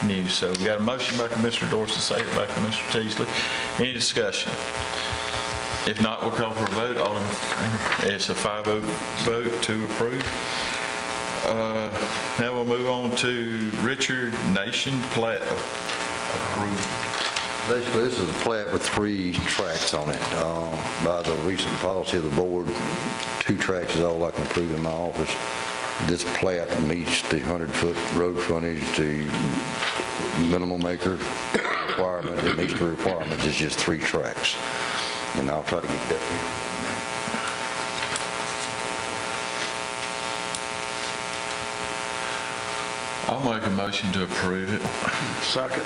new. So we got a motion by Commissioner Dorsey, second by Commissioner Teasley. Any discussion? If not, we'll call for a vote. All in favor? It's a 5-0 vote to approve. Now we'll move on to Richard Nation plat approval. Basically, this is a plat with 3 tracks on it. By the recent policy of the board, 2 tracks is all I can approve in my office. This plat meets the 100-foot road frontage, the minimum acre requirement. It meets the requirements. It's just 3 tracks. And I'll try to get that. I'll make a motion to approve it. Second.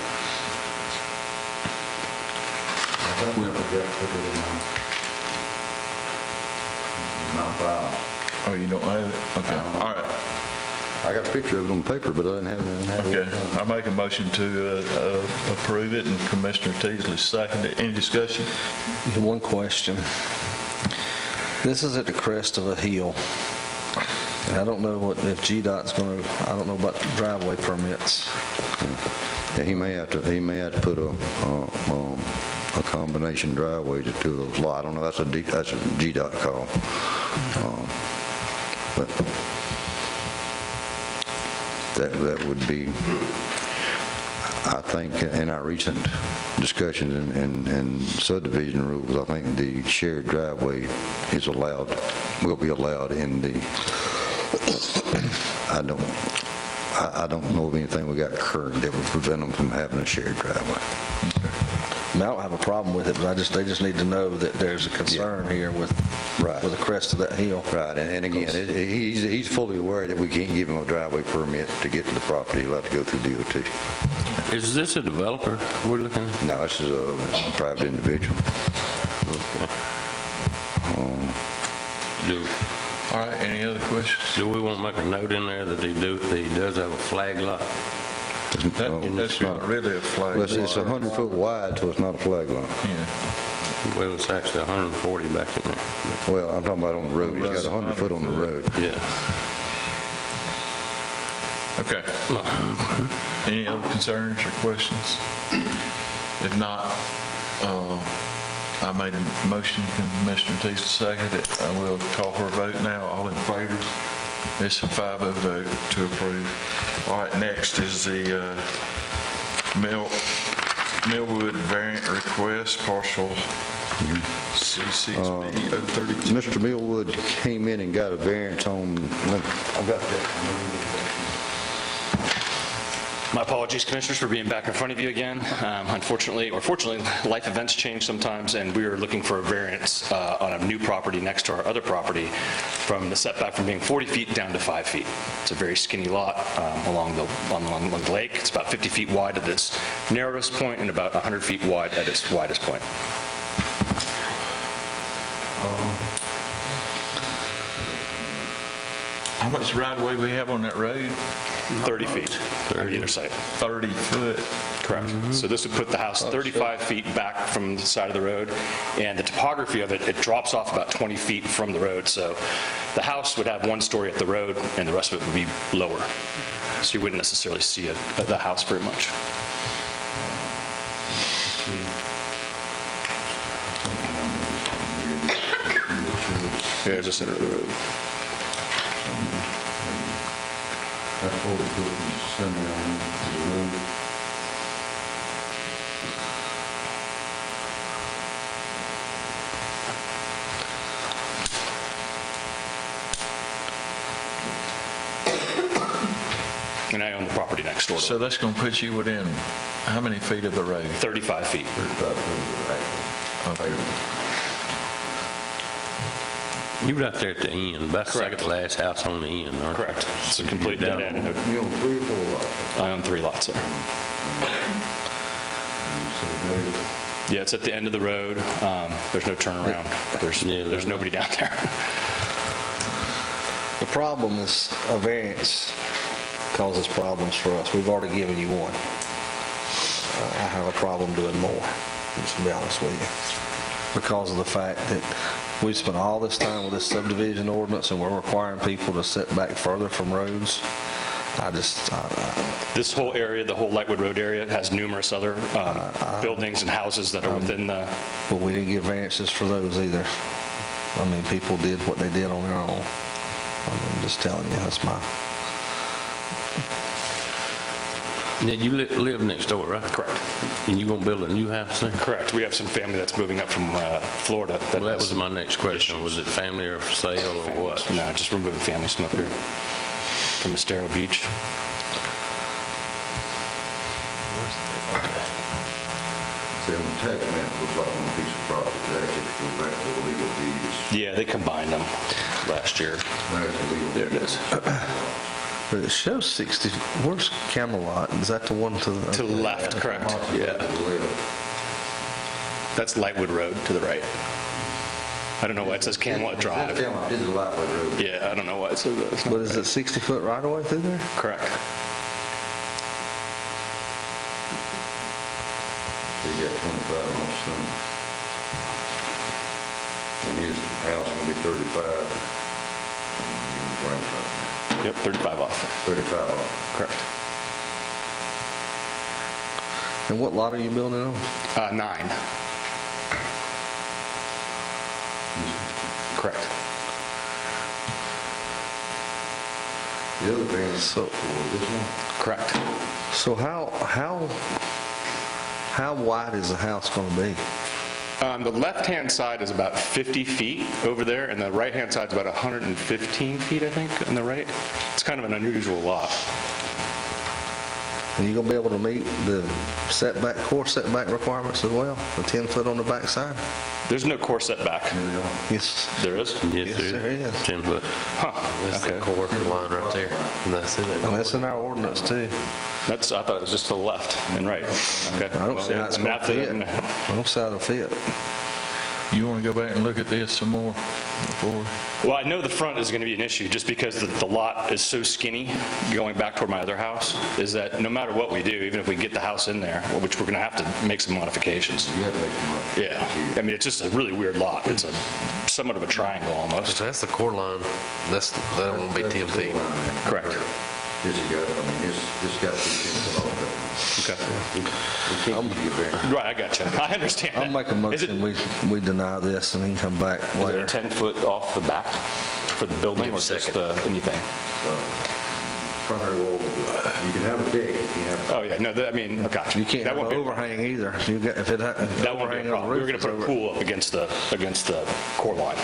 Oh, you don't have it? Okay, all right. I got a picture of it on paper, but I didn't have it. Okay, I make a motion to approve it, and Commissioner Teasley seconded it. Any discussion? One question. This is at the crest of a hill. And I don't know if GDOT's going to, I don't know about driveway permits. Yeah, he may have to put a combination driveway to 2 of those lots. I don't know, that's a GDOT call. But that would be, I think, in our recent discussions and subdivision rules, I think the shared driveway is allowed, will be allowed in the, I don't know of anything we got current that would prevent them from having a shared driveway. I mean, I don't have a problem with it, but they just need to know that there's a concern here with the crest of that hill. Right, and again, he's fully aware that we can't give him a driveway permit to get to the property. He'll have to go through DOT. Is this a developer we're looking at? No, this is a private individual. All right, any other questions? Do we want to make a note in there that he does have a flag lot? That's not really a flag Well, lot. it's 100 foot wide, so it's not a flag lot. Yeah. Well, it's actually 140 back in there. Well, I'm talking about on the road. He's got 100 foot on the road. Yeah. Okay. Any other concerns or questions? If not, I made a motion, Commissioner Teasley seconded it. I will call for a vote now. All in favor? It's a 5-0 vote to approve. All right, next is the Millwood variant request, partial C6B 032. Mr. Millwood came in and got a variance on, I've got that. My apologies, Commissioners, for being back in front of you again. Unfortunately, or fortunately, life events change sometimes, and we are looking for a variance on a new property next to our other property from the setback from being 40 feet down to 5 feet. It's a very skinny lot along the lake. It's about 50 feet wide at its narrowest point and about 100 feet wide at its widest point. How much right-of-way we have on that road? 30 feet on either side. 30 foot. Correct. So this would put the house 35 feet back from the side of the road, and the topography of it, it drops off about 20 feet from the road. So the house would have one story at the road, and the rest of it would be lower. So you wouldn't necessarily see the house very much. Here's the center of the road. That's 40 foot from the center to the road. And I own the property next door to So it. that's going to put you within how many feet of the road? 35 feet. 35 foot of the right. You right there at the end, about the Correct. second last house on the end, aren't you? Correct. It's a complete dead end. You own 3 or 4 lots? I own 3 lots there. So there's Yeah, it's at the end of the road. There's no turnaround. There's nobody down there. The problem is a variance causes problems for us. We've already given you one. I have a problem doing more, just to be honest with you, because of the fact that we spent all this time with this subdivision ordinance and we're requiring people to sit back further from roads. This whole area, the whole Lightwood Road area, has numerous other buildings and houses that are within the... But we didn't give variances for those either. I mean, people did what they did on their own. I'm just telling you, that's my... Now, you live next door, right? Correct. And you gonna build a new house there? Correct. We have some family that's moving up from Florida. Well, that was my next question. Was it family or for sale or what? No, just we're moving families from up here, from Estero Beach. See, on the tax map, it looks like one piece of property. That actually goes back to the legal deeds. Yeah, they combined them last year. There's the legal There it is. But it shows 60, where's Camelot? Is that the one to the... To the left, correct. Yeah. That's Lightwood Road to the right. I don't know why it says Camelot Drive. This is a Lightwood Road. Yeah, I don't know why it says that. It's not But is it 60 foot right away through there? correct. So you got 25 on the side. And his house is going to be 35. Yep, 35 off. 35 off. Correct. And what lot are you building on? 9. Correct. The other thing is, So- this one, Correct. So how wide is the house going to be? The left-hand side is about 50 feet over there, and the right-hand side's about 115 feet, I think, on the right. It's kind of an unusual lot. Are you going to be able to meet the core setback requirements as well? The 10 foot on the back side? There's no core setback. Yes. There is? Yes, there is. 10 foot. Huh. That's the Okay. core line right there, and that's it. And that's in our ordinance too. I thought it was just to the left and right. Okay. I don't see how it's The going map to didn't- fit. I don't see how it'll fit. You want to go back and look at this some more before? Well, I know the front is going to be an issue, just because the lot is so skinny, going back toward my other house, is that no matter what we do, even if we get the house in there, which we're going to have to make some modifications. you have to make them up. Yeah. I mean, it's just a really weird lot. It's somewhat of a triangle almost. So that's the core line. That won't be 10 feet. Correct. This has got, I mean, this got 2 foot off of Okay. it. We can't give you a variance. Right, I got you. I understand that. I'll make a motion, we deny this and then come back Is it later. 10 foot off the back for the building, or just anything? Primary wall, you can have a deck, you can have. Oh, yeah, no, I mean, I got you. You can't That have won't an be a problem. overhang either. You got, if it ha- if That won't be a overhang on the problem. We were roof going to is put a over- pool up against the core line.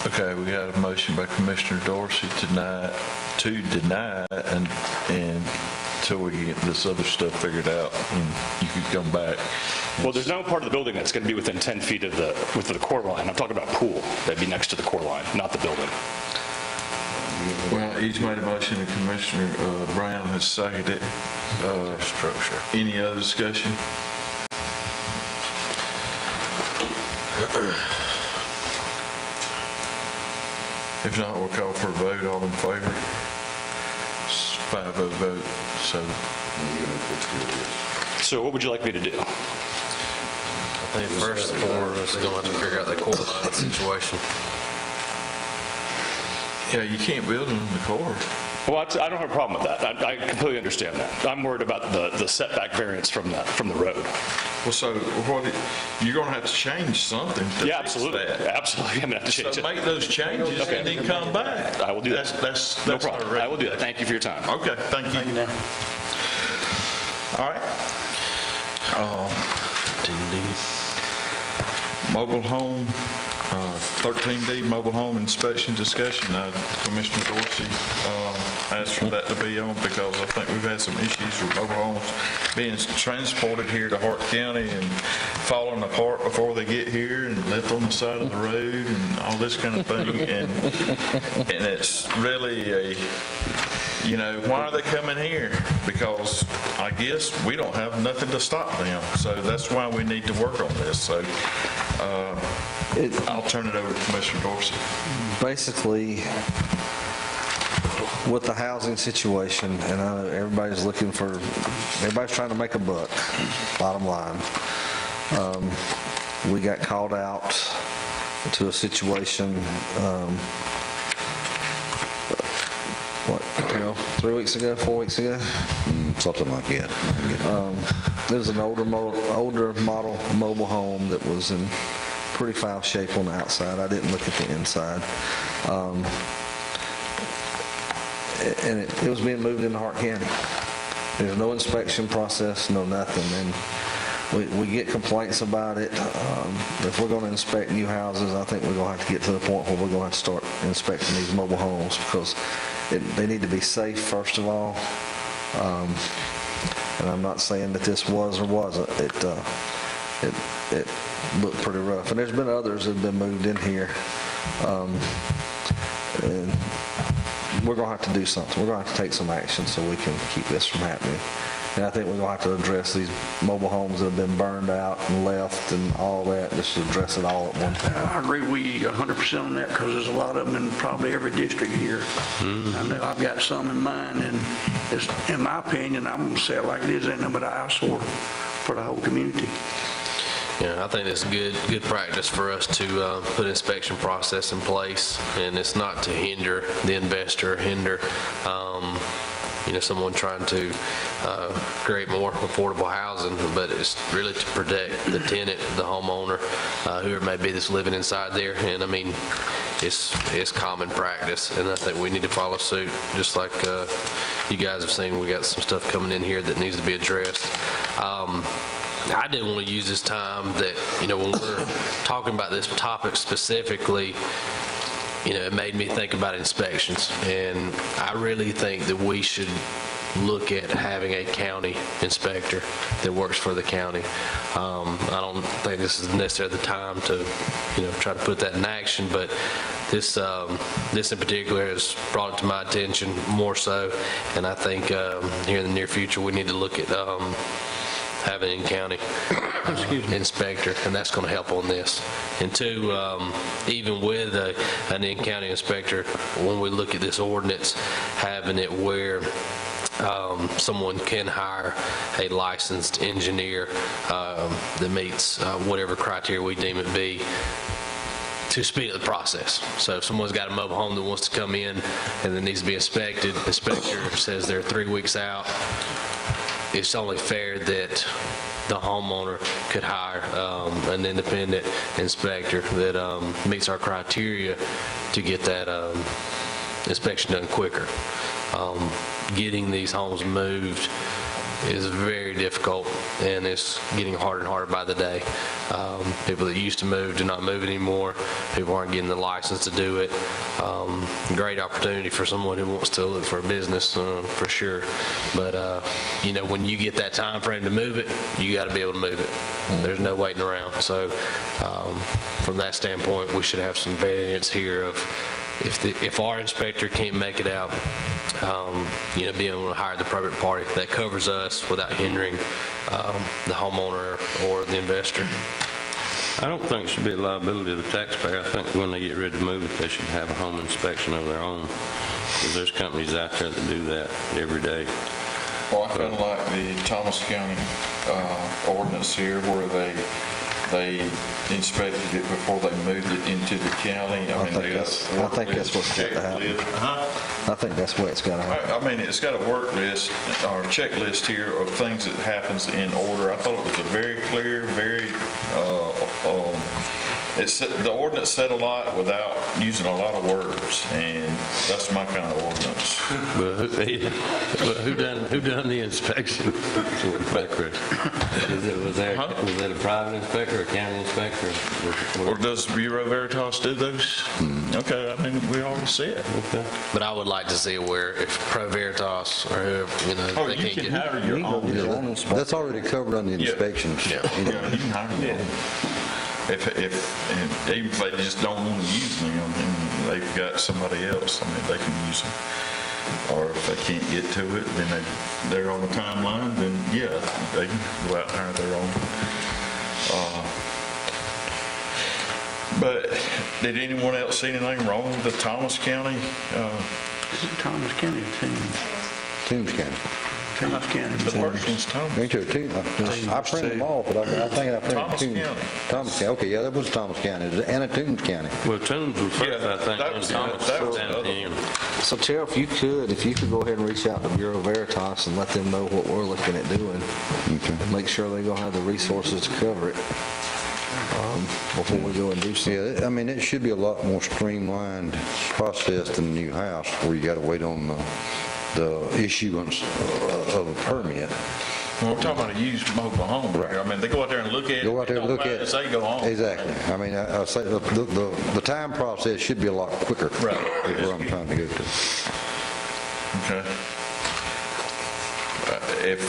Okay, we got a motion by Commissioner Dorsey to deny and until we get this other stuff figured out, and you could come back. Well, there's no part of the building that's going to be within 10 feet of the core line. I'm talking about pool that'd be next to the core line, not the building. Well, he's made a motion, and Commissioner Brown has seconded it. Structure. Any other discussion? If not, we'll call for a vote. All in favor? It's 5-0 vote, so So what would you like me to do? I think first and foremost, we're going to have to figure out that core line situation. yeah, you can't build them in the core. Well, I don't have a problem with that. I completely understand that. I'm worried about the setback variance from the road. Well, so you're going to have to change something to Yeah, fix absolutely. that. Absolutely. I'm going to have to change So it. make those changes Okay. and then come back. I will do that. That's No our problem. I will do that. Thank you for your time. Okay, thank you. All right. Mobile home, 13D, mobile home inspection discussion. Commissioner Dorsey asked for that to be on because I think we've had some issues with mobile homes being transported here to Hart County and falling apart before they get here and left on the side of the road and all this kind of thing. And it's really why are they coming here? Because I guess we don't have nothing to stop them. So that's why we need to work on this. So I'll turn it over to Commissioner Dorsey. Basically, with the housing situation, and I know everybody's trying to make a buck, bottom line. We got called out to a situation, 3 weeks ago, 4 weeks ago? Something like that. There was an older model mobile home that was in pretty foul shape on the outside. I didn't look at the inside. And it was being moved into Hart County. There's no inspection process, no nothing. And we get complaints about it. If we're going to inspect new houses, I think we're going to have to get to the point where we're going to have to start inspecting these mobile homes because they need to be safe, first of all. And I'm not saying that this was or wasn't. It looked pretty rough. And there's been others that have been moved in here. And we're going to have to do something. We're going to have to take some action so we can keep this from happening. And I think we're going to have to address these mobile homes that have been burned out and left and all that, just to address it all at one time. I agree with you 100% on that because there's a lot of them in probably every district here. I know I've got some in mind, and it's, in my opinion, I'm going to say it like it is, ain't nothing but an eyesore for the whole community. Yeah, I think it's good practice for us to put an inspection process in place, and it's not to hinder the investor, someone trying to create more affordable housing, but it's really to protect the tenant, the homeowner, whoever may be that's living inside there. And I mean, it's common practice, and I think we need to follow suit, just like you guys have seen. We got some stuff coming in here that needs to be addressed. I didn't want to use this time that, when we're talking about this topic specifically, it made me think about inspections. And I really think that we should look at having a county inspector that works for the county. I don't think this is necessarily the time to, try to put that in action, but this in particular has brought it to my attention more so. And I think here in the near future, we need to look at having an in-county inspector, and that's going to help on this. And two, even with an in-county inspector, when we look at this ordinance, having it where someone can hire a licensed engineer that meets whatever criteria we deem it be, to speed up the process. So if someone's got a mobile home that wants to come in and that needs to be inspected, the inspector says they're 3 weeks out, it's only fair that the homeowner could hire an independent inspector that meets our criteria to get that inspection done quicker. Getting these homes moved is very difficult, and it's getting harder and harder by the day. People that used to move do not move anymore. People aren't getting the license to do it. Great opportunity for someone who wants to look for a business, for sure. But, when you get that time frame to move it, you got to be able to move it. There's no waiting around. So from that standpoint, we should have some variance here of if our inspector can't make it out, being able to hire the private party that covers us without hindering the homeowner or the investor. I don't think it should be a liability to the taxpayer. I think when they get ready to move it, they should have a home inspection of their own, because there's companies out there that do that every day. Well, I kind of like the Thomas County ordinance here where they inspected it before they moved it into the county. I think that's what's got to happen. I think that's what it's got to happen. I mean, it's got a work list or checklist here of things that happens in order. I thought it was a very clear, very, the ordinance said a lot without using a lot of words, and that's my kind of ordinance. But who done the inspection? Was that a private inspector, a county inspector? Or does Bureau Veritas do those? Okay, I mean, we already see it. Okay. But I would like to see where if Pro Veritas or whoever, Oh, they you can't can get. hire your own. That's already covered on the inspections. Yeah, you can hire your own. And even if they just don't want to use them, and they've got somebody else, I mean, they can use them. Or if they can't get to it, then they're on the timeline, then yeah, they can go out and hire their own. But did anyone else see anything wrong with the Thomas County? Is it Thomas County or Toombs County. Thomas County? The first one's Thomas. Ain't there two? I printed them all, but I think I printed Thomas Toombs. County. Thomas County, okay, yeah, that was Thomas County, and a Toombs County. Well, Toombs was first, Yeah, I think, that and was- Thomas that was was the down at other the end. So, Sheriff, if you could go ahead and reach out to Bureau Veritas and let them know what we're looking at doing, and make sure they're going to have the resources to cover it before we go and do something. Yeah, I mean, it should be a lot more streamlined process than a new house where you got to wait on the issuance of a permit. Well, we're talking about a used mobile home. Right. I mean, they go out there and look at it. Go out there and look at it. They go home. Exactly. I mean, I say the time process should be a lot quicker. Right. Is where I'm trying to go to. Okay. If,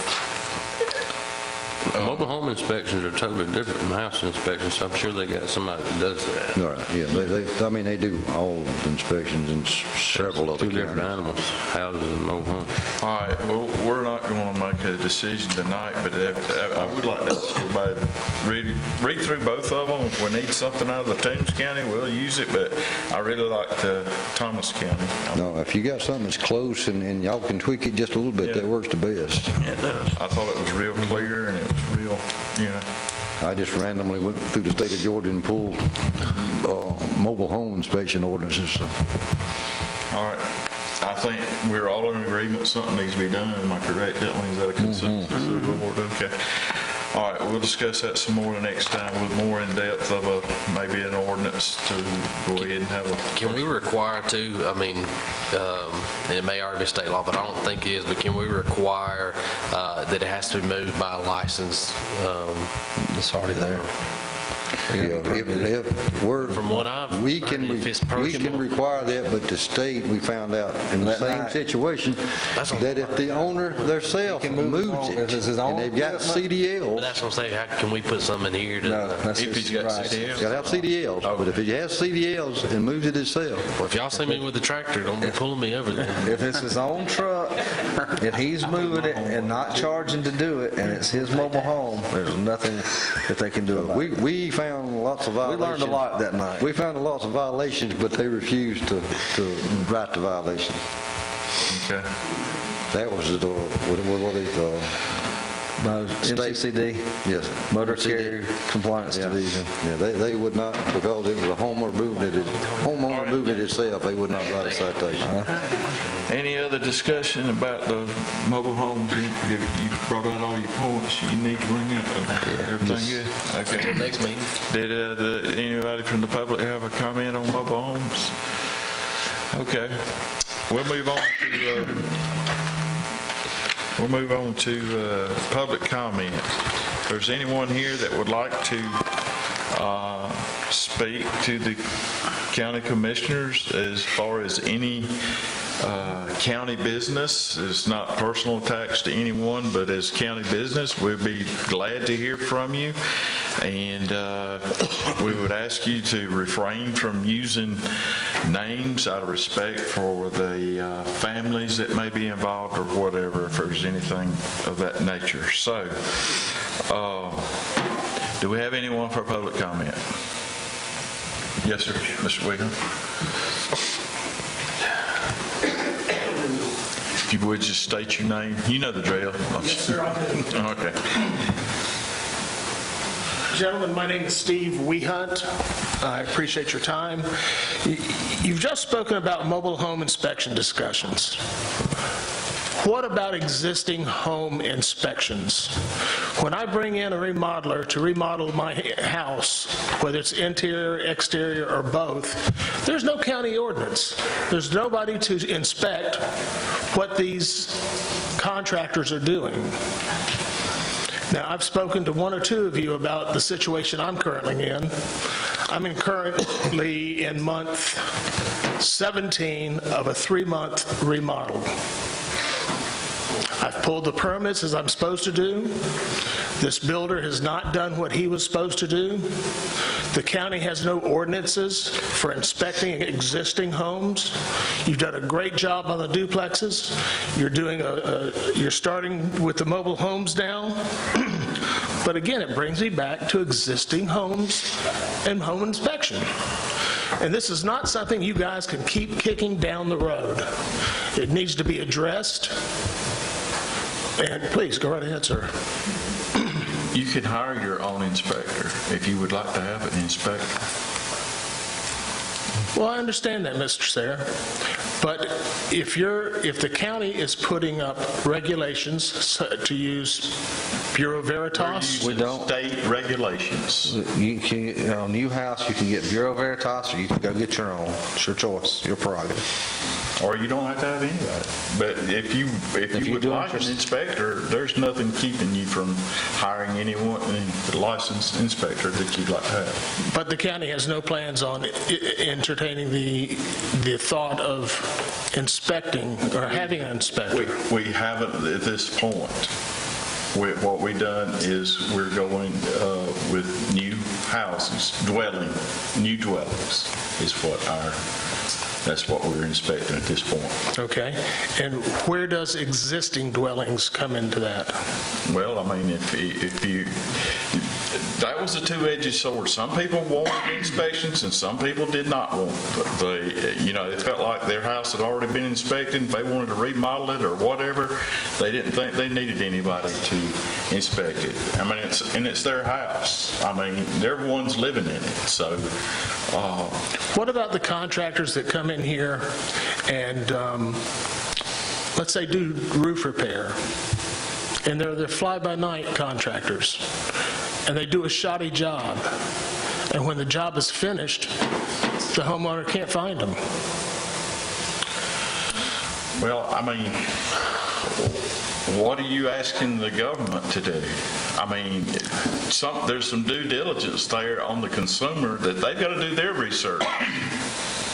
Mobile home inspections are totally different from house inspections, so I'm sure they got somebody that does that. All right, yeah, I mean, they do all the inspections in several other Two different counties. animals, houses and mobile homes. all right, well, we're not going to make a decision tonight, but I would like to ask everybody read through both of them. If we need something out of the Toombs County, we'll use it, but I really like the Thomas County. No, if you got something that's close and y'all can tweak it just a little bit, that works the best. I thought it was real clear and it was real, you know. I just randomly went through the state of Georgia and pulled mobile home inspection ordinances. So. All right. I think we're all in agreement something needs to be done. Am I correct, Dylan? Is that a consensus of the board? Okay. All right, we'll discuss that some more the next time with more in depth of maybe an ordinance to go ahead and have a. Can we require to, I mean, and it may already be state law, but I don't think it is, but can we require that it has to be moved by a licensed, It's already there. If we're, from what I've we heard, can if it's we can personal. require that, but the state, we found out in the same situation, that if the owner theirself moves it, If it's his own and they've got But CDLs, that's what I'm saying, how can we put something in here to, If he's got CDL. got to have CDLs, but if he has CDLs and moves it himself, well, if y'all see me with the tractor, don't be pulling me over there. If it's his own truck, and he's moving it and not charging to do it, and it's his mobile home, there's nothing that they can do about it. we found lots of We violations. learned a lot that night. We found lots of violations, but they refused to write the violation. Okay. That was the, what they, MCCD, yes. Motor Carrier Compliance Yeah. Division. Yeah, they would not, because it was a homeowner moving it itself, they would not write a citation. Any other discussion about the mobile homes? You brought out all your points you need to bring up. Everything good? Okay. Next meeting. Did anybody from the public have a comment on mobile homes? Okay. We'll move on to public comment. If there's anyone here that would like to speak to the county commissioners as far as any county business, it's not personal attacks to anyone, but as county business, we'd be glad to hear from you. And we would ask you to refrain from using names out of respect for the families that may be involved or whatever, if there's anything of that nature. So, Do we have anyone for public comment? Yes, sir. Mr. Wiggum? If you would just state your name. You know the drill. Yes, sir, I do. Okay. Gentlemen, my name is Steve Wehunt. I appreciate your time. You've just spoken about mobile home inspection discussions. What about existing home inspections? When I bring in a remodeler to remodel my house, whether it's interior, exterior, or both, there's no county ordinance. There's nobody to inspect what these contractors are doing. Now, I've spoken to one or two of you about the situation I'm currently in. I'm currently in month 17 of a 3-month remodel. I've pulled the permits as I'm supposed to do. This builder has not done what he was supposed to do. The county has no ordinances for inspecting existing homes. You've done a great job on the duplexes. You're starting with the mobile homes now. But again, it brings me back to existing homes and home inspection. And this is not something you guys can keep kicking down the road. It needs to be addressed. And please, go right ahead, sir. You can hire your own inspector if you would like to have an inspector. Well, I understand that, Mr. Sayre. But if the county is putting up regulations to use Bureau Veritas, We don't. State regulations. You can, on a new house, you can get Bureau Veritas, or you can go get your own. It's your choice, your prerogative. Or you don't have to have anybody. But if you would like an inspector, there's nothing keeping you from hiring anyone, a licensed inspector that you'd like to have. but the county has no plans on entertaining the thought of inspecting or having an inspector. We haven't at this point. What we've done is we're going with new houses, new dwellings is that's what we're inspecting at this point. Okay. And where does existing dwellings come into that? Well, I mean, if you, that was a two-edged sword. Some people wanted inspections and some people did not want it. They felt like their house had already been inspected. If they wanted to remodel it or whatever, they didn't think they needed anybody to inspect it. I mean, it's their house. I mean, everyone's living in it. So, What about the contractors that come in here and, let's say, do roof repair? And they're fly-by-night contractors, and they do a shoddy job. And when the job is finished, the homeowner can't find them. well, I mean, what are you asking the government to do? I mean, there's some due diligence there on the consumer that they've got to do their research.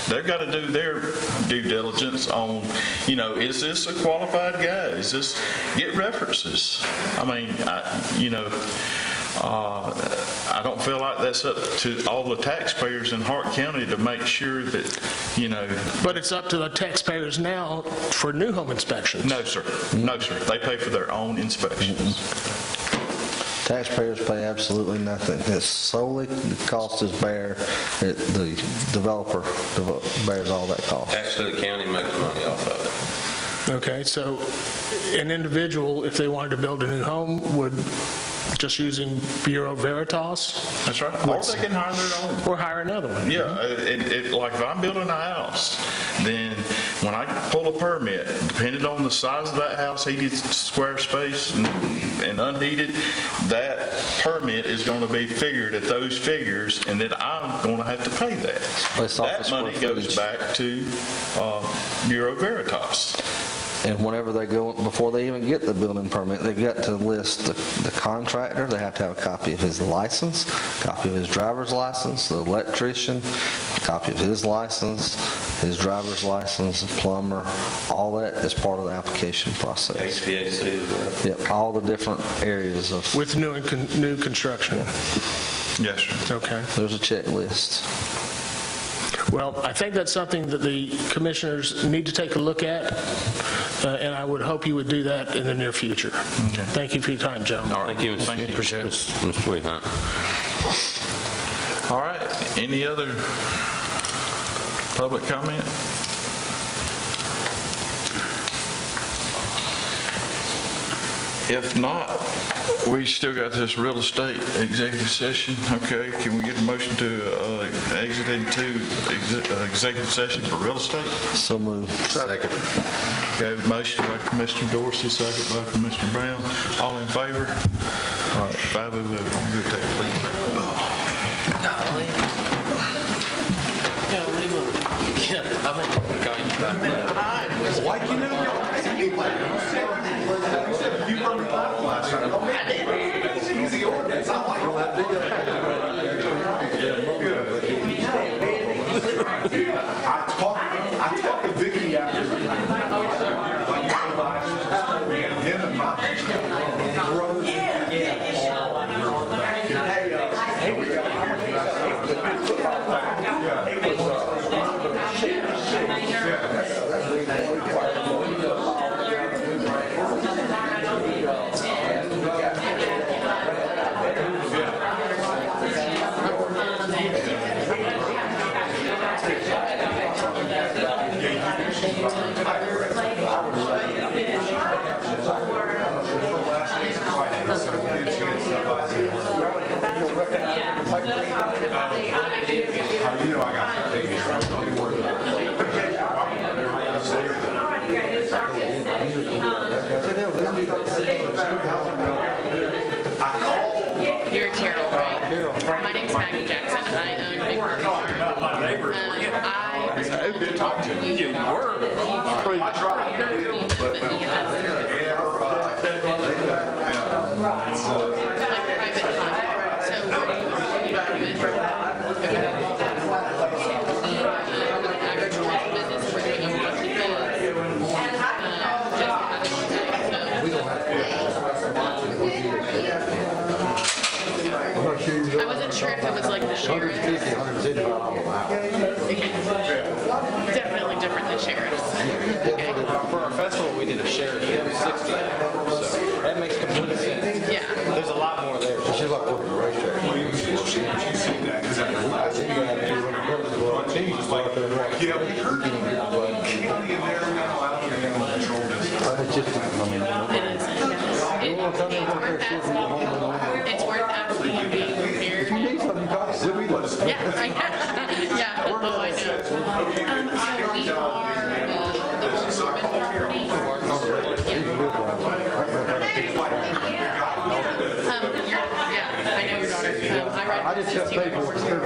They've got to do their due diligence on, is this a qualified guy? Get references. I mean, I don't feel like that's up to all the taxpayers in Hart County to make sure that, But it's up to the taxpayers now for new home inspections. No, sir. No, sir. They pay for their own inspections. Taxpayers pay absolutely nothing. It's solely, the cost is bare, the developer bears all that cost. Actually, the county makes money off of it. Okay, so an individual, if they wanted to build a new home, would just using Bureau Veritas? That's right. Or they can hire their own. Or hire another one? Yeah, like if I'm building a house, then when I pull a permit, depending on the size of that house, heated square space and unheated, that permit is going to be figured at those figures, and then I'm going to have to pay that. Based off the That square money goes footage. back to Bureau Veritas. And whenever they go, before they even get the building permit, they've got to list the contractor. They have to have a copy of his license, a copy of his driver's license, the electrician, a copy of his license, his driver's license, the plumber. All that is part of the application process. HVAC as well. Yep, all the different areas of, With new construction? Yes, sir. Okay. there's a checklist. Well, I think that's something that the commissioners need to take a look at, and I would hope you would do that in the near future. Thank you for your time, gentlemen. Thank you, Mr. Thank you. Appreciate it. Mr. Wehunt. All right, any other public comment? If not, we still got this real estate executive session. Okay, can we get a motion to exit into executive session for real estate? So moved. Second. Okay, motion by Commissioner Dorsey, second by Commissioner Brown. All in favor? All right, 5-0 vote. Good take, I talked to Vicky after. You're Carol, right? My name's Maggie Jackson, and I own Big River Farm. I did talk to you. You were. I tried. I wasn't sure if it was like the sheriff. Definitely different than sheriffs. Okay. For our festival, we did a sheriff, it was 60, so that makes complete sense. Yeah. There's a lot more there. She's like working the racetrack. It's worth absolutely being here. If you need something, call us. Yeah, I know. Yeah, oh, I know. So we are the property. Yeah, I know your daughter. I ride buses too. Yeah.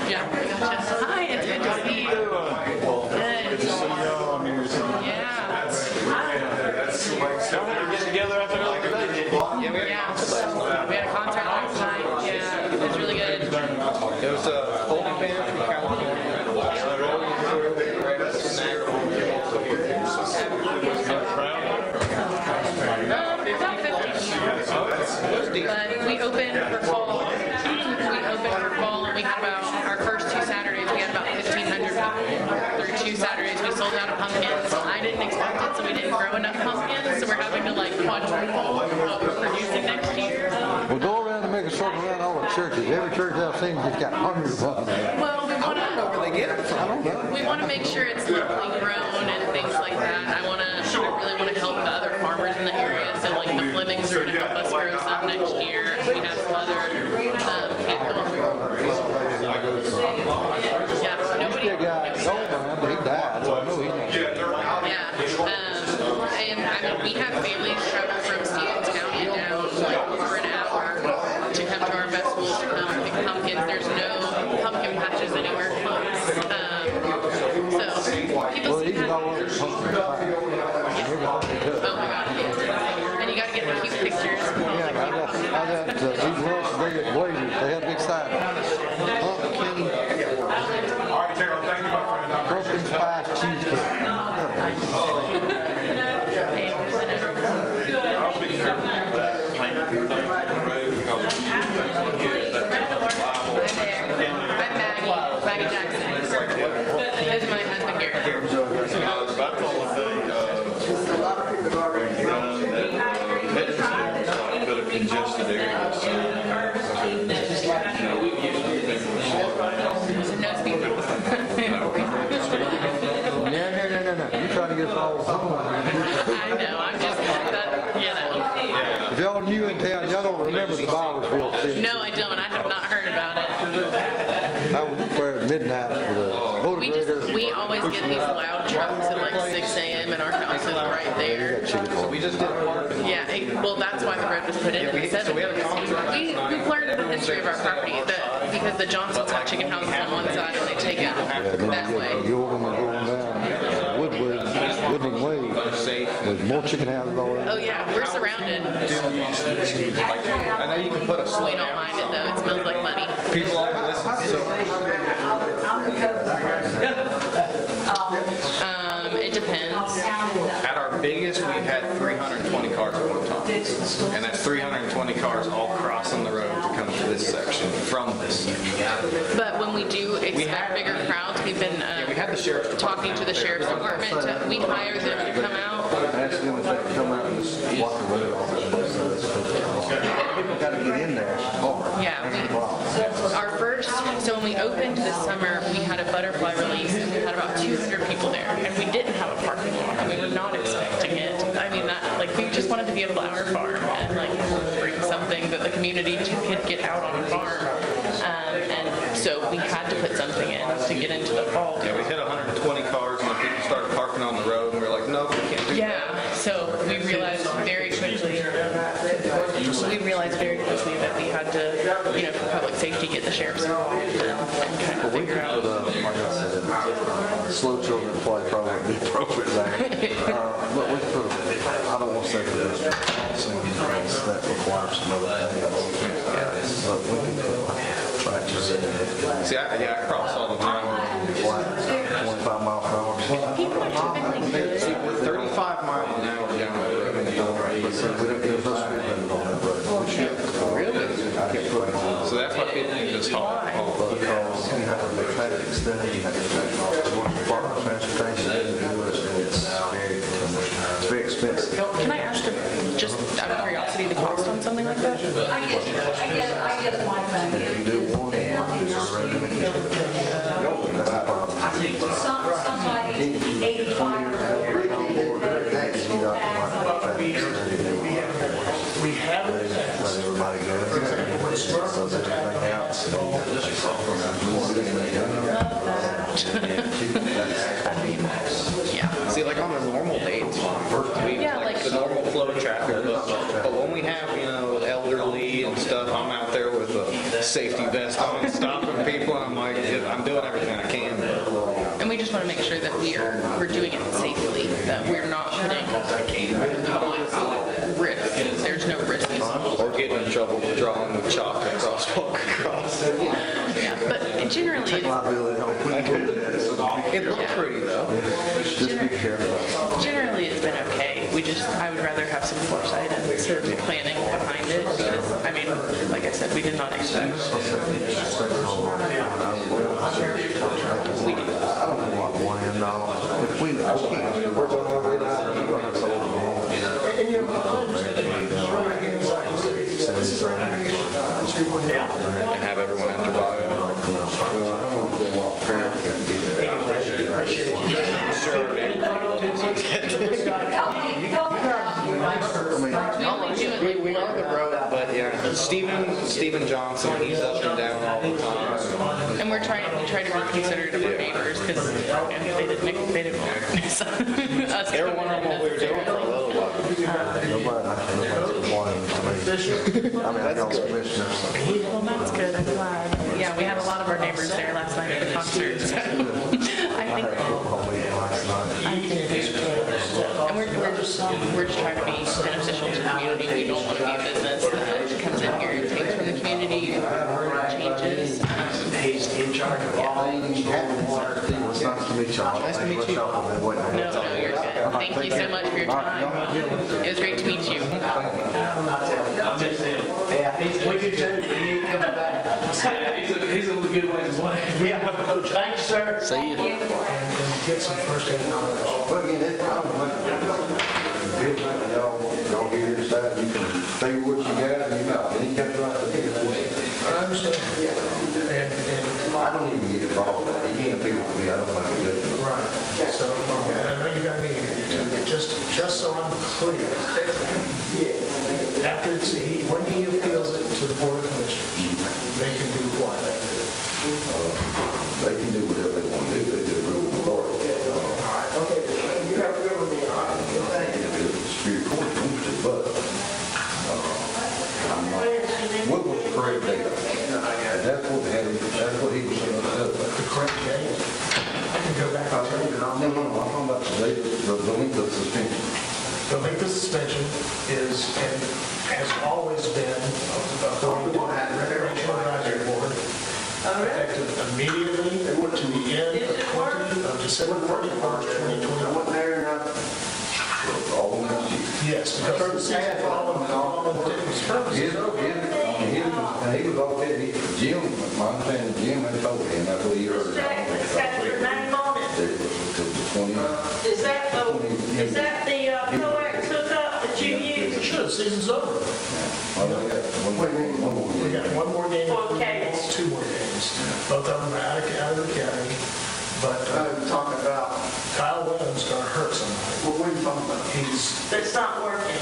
Yeah, gotcha. Hi, it's good to see you. Good. Yeah. Get together after another day. Yeah, we had a concert last night. Yeah, it was really good. It was a holding band from California. But we opened for fall. And we had about, our first 2 Saturdays, we had about 1,500 people. Through 2 Saturdays, we sold out of pumpkins. I didn't expect it, so we didn't grow enough pumpkins, so we're having to like quadruple what we're producing next year. Well, go around and make a circle around all the churches. Every church I've seen just got hundreds of them. Well, we want to, Where they get it from? I don't know. we want to make sure it's locally grown and things like that. I really want to help the other farmers in the area. So like the Flemings are going to help us grow some next year. We have some other people. Yeah, nobody. The guy, but he died, so I know he's not. Yeah, and I mean, we have families travel from Stevens County and down like over an hour to come to our festivals to come pick pumpkins. There's no pumpkin patches anywhere close. So people Well, see he's that. all over the pumpkin pie. Oh my God, yeah. And you got to get the cute pictures. Yeah, I got these girls, they get blazers, they have big sign. Pumpkin. All right, Carol, thank you, my friend. Pumpkin spice cheesecake. I'm Maggie Jackson. This is my husband, Garrett. Back on the day, put a congested area. We always get these loud trucks at like 6 a.m. and our house is right there. We just did park. Yeah, well, that's why the road was put in at 7. We've learned the history of our property, because the Johnsons have chicken houses on one side and they take it that way. You're going down Woodland Way, there's more chicken houses all around. Oh yeah, we're surrounded. I know you can put a We slow don't mind it though, it smells like money. People always listen. It depends. At our biggest, we've had 320 cars at one time. And that's 320 cars all crossing the road to come to this section from this section. But when we do expect bigger crowds, we've been We had the sheriff's talking to the sheriff's department. We hire them to come out. Ask them if they can come out and just walk the road off. People got to get in there. Yeah, our first, so when we opened this summer, we had a butterfly release and we had about 200 people there. And we didn't have a parking lot and we were not expecting it. I mean, we just wanted to be a flower farm and bring something that the community could get out on a farm. And so we had to put something in to get into the fall. Yeah, we hit 120 cars and then people started parking on the road and we were like, no, we can't do that. Yeah, so we realized very quickly that we had to, for public safety, get the sheriff's involved and kind of figure out. Slow children play probably would be appropriate there. But we put, I don't want to say for this, that requires some other things. But we can put tractors in. See, I cross all the time. 25 miles per hour. People are typically good. See, we're 35 miles an hour down the road. But see, we don't give us speed limit on that road. Really? So that's why people just haul. Because you have to do traffic study, you have to do Department of Transportation, it's very expensive. Can I ask, just out of curiosity, the cost on something like that? If you do one, that's a problem. We haven't. Let everybody go. So that everything else. Yeah. See, like on the normal day, it's fine. Like the normal flow of traffic. But when we have, elderly and stuff, I'm out there with a safety vest on, stopping people, and I'm like, I'm doing everything I can. And we just want to make sure that we're doing it safely, that we're not putting risk. There's no risk. Or getting in trouble for drawing with chalk and crosswalk across. Yeah, but generally, Take liability on It looked pretty though. Just be careful. generally it's been okay. I would rather have some foresight and sort of planning behind it because, like I said, we did not expect. We do. I don't know what one end all. If we can't. And have everyone enter by. We are the road, but yeah, Stephen Johnson, he's up and down all the time. And we try to be considerate of our neighbors because they didn't want us. They were wondering what we were doing for a little while. Nobody's complaining to me. I got commissioners. Well, that's good. I'm glad. Yeah, we had a lot of our neighbors there last night at the concert. So I think. And we're just trying to be beneficial to the community. We don't want to be a business that comes in here and takes from the community or changes. It's nice to meet y'all. Nice to meet you. No, you're good. Thank you so much for your time. It was great to meet you. He's a good one as well. Thanks, sir. See you. Get some first aid knowledge. Well, again, that problem, y'all get here decide, you can say what you got, and you got, and you got the right to pick it. I understand. I don't even get involved with that. You can't appeal to me, I don't know how to do it. Right. So, I know you got me, just so I'm clear. After when he appeals it to the Board of Commissioners, they can do what? They can do whatever they I'm talking about the length of suspension. The length of suspension is, and has always been, according to the Regional Advisory Board, effective immediately to the end of December 31st, 2021. All next year. Yes, because the season for all of its purposes. He was okay, Jim, my understanding, Jim had told him, that's what he heard. Is that your name on it? Is that the coax hookup that you use? Sure, the season's over. We got one more game. Okay. 2 more games. Both of them are out of the county. But Talking about, Kyle Williams is going to hurt somebody. what are you talking about? That's not working.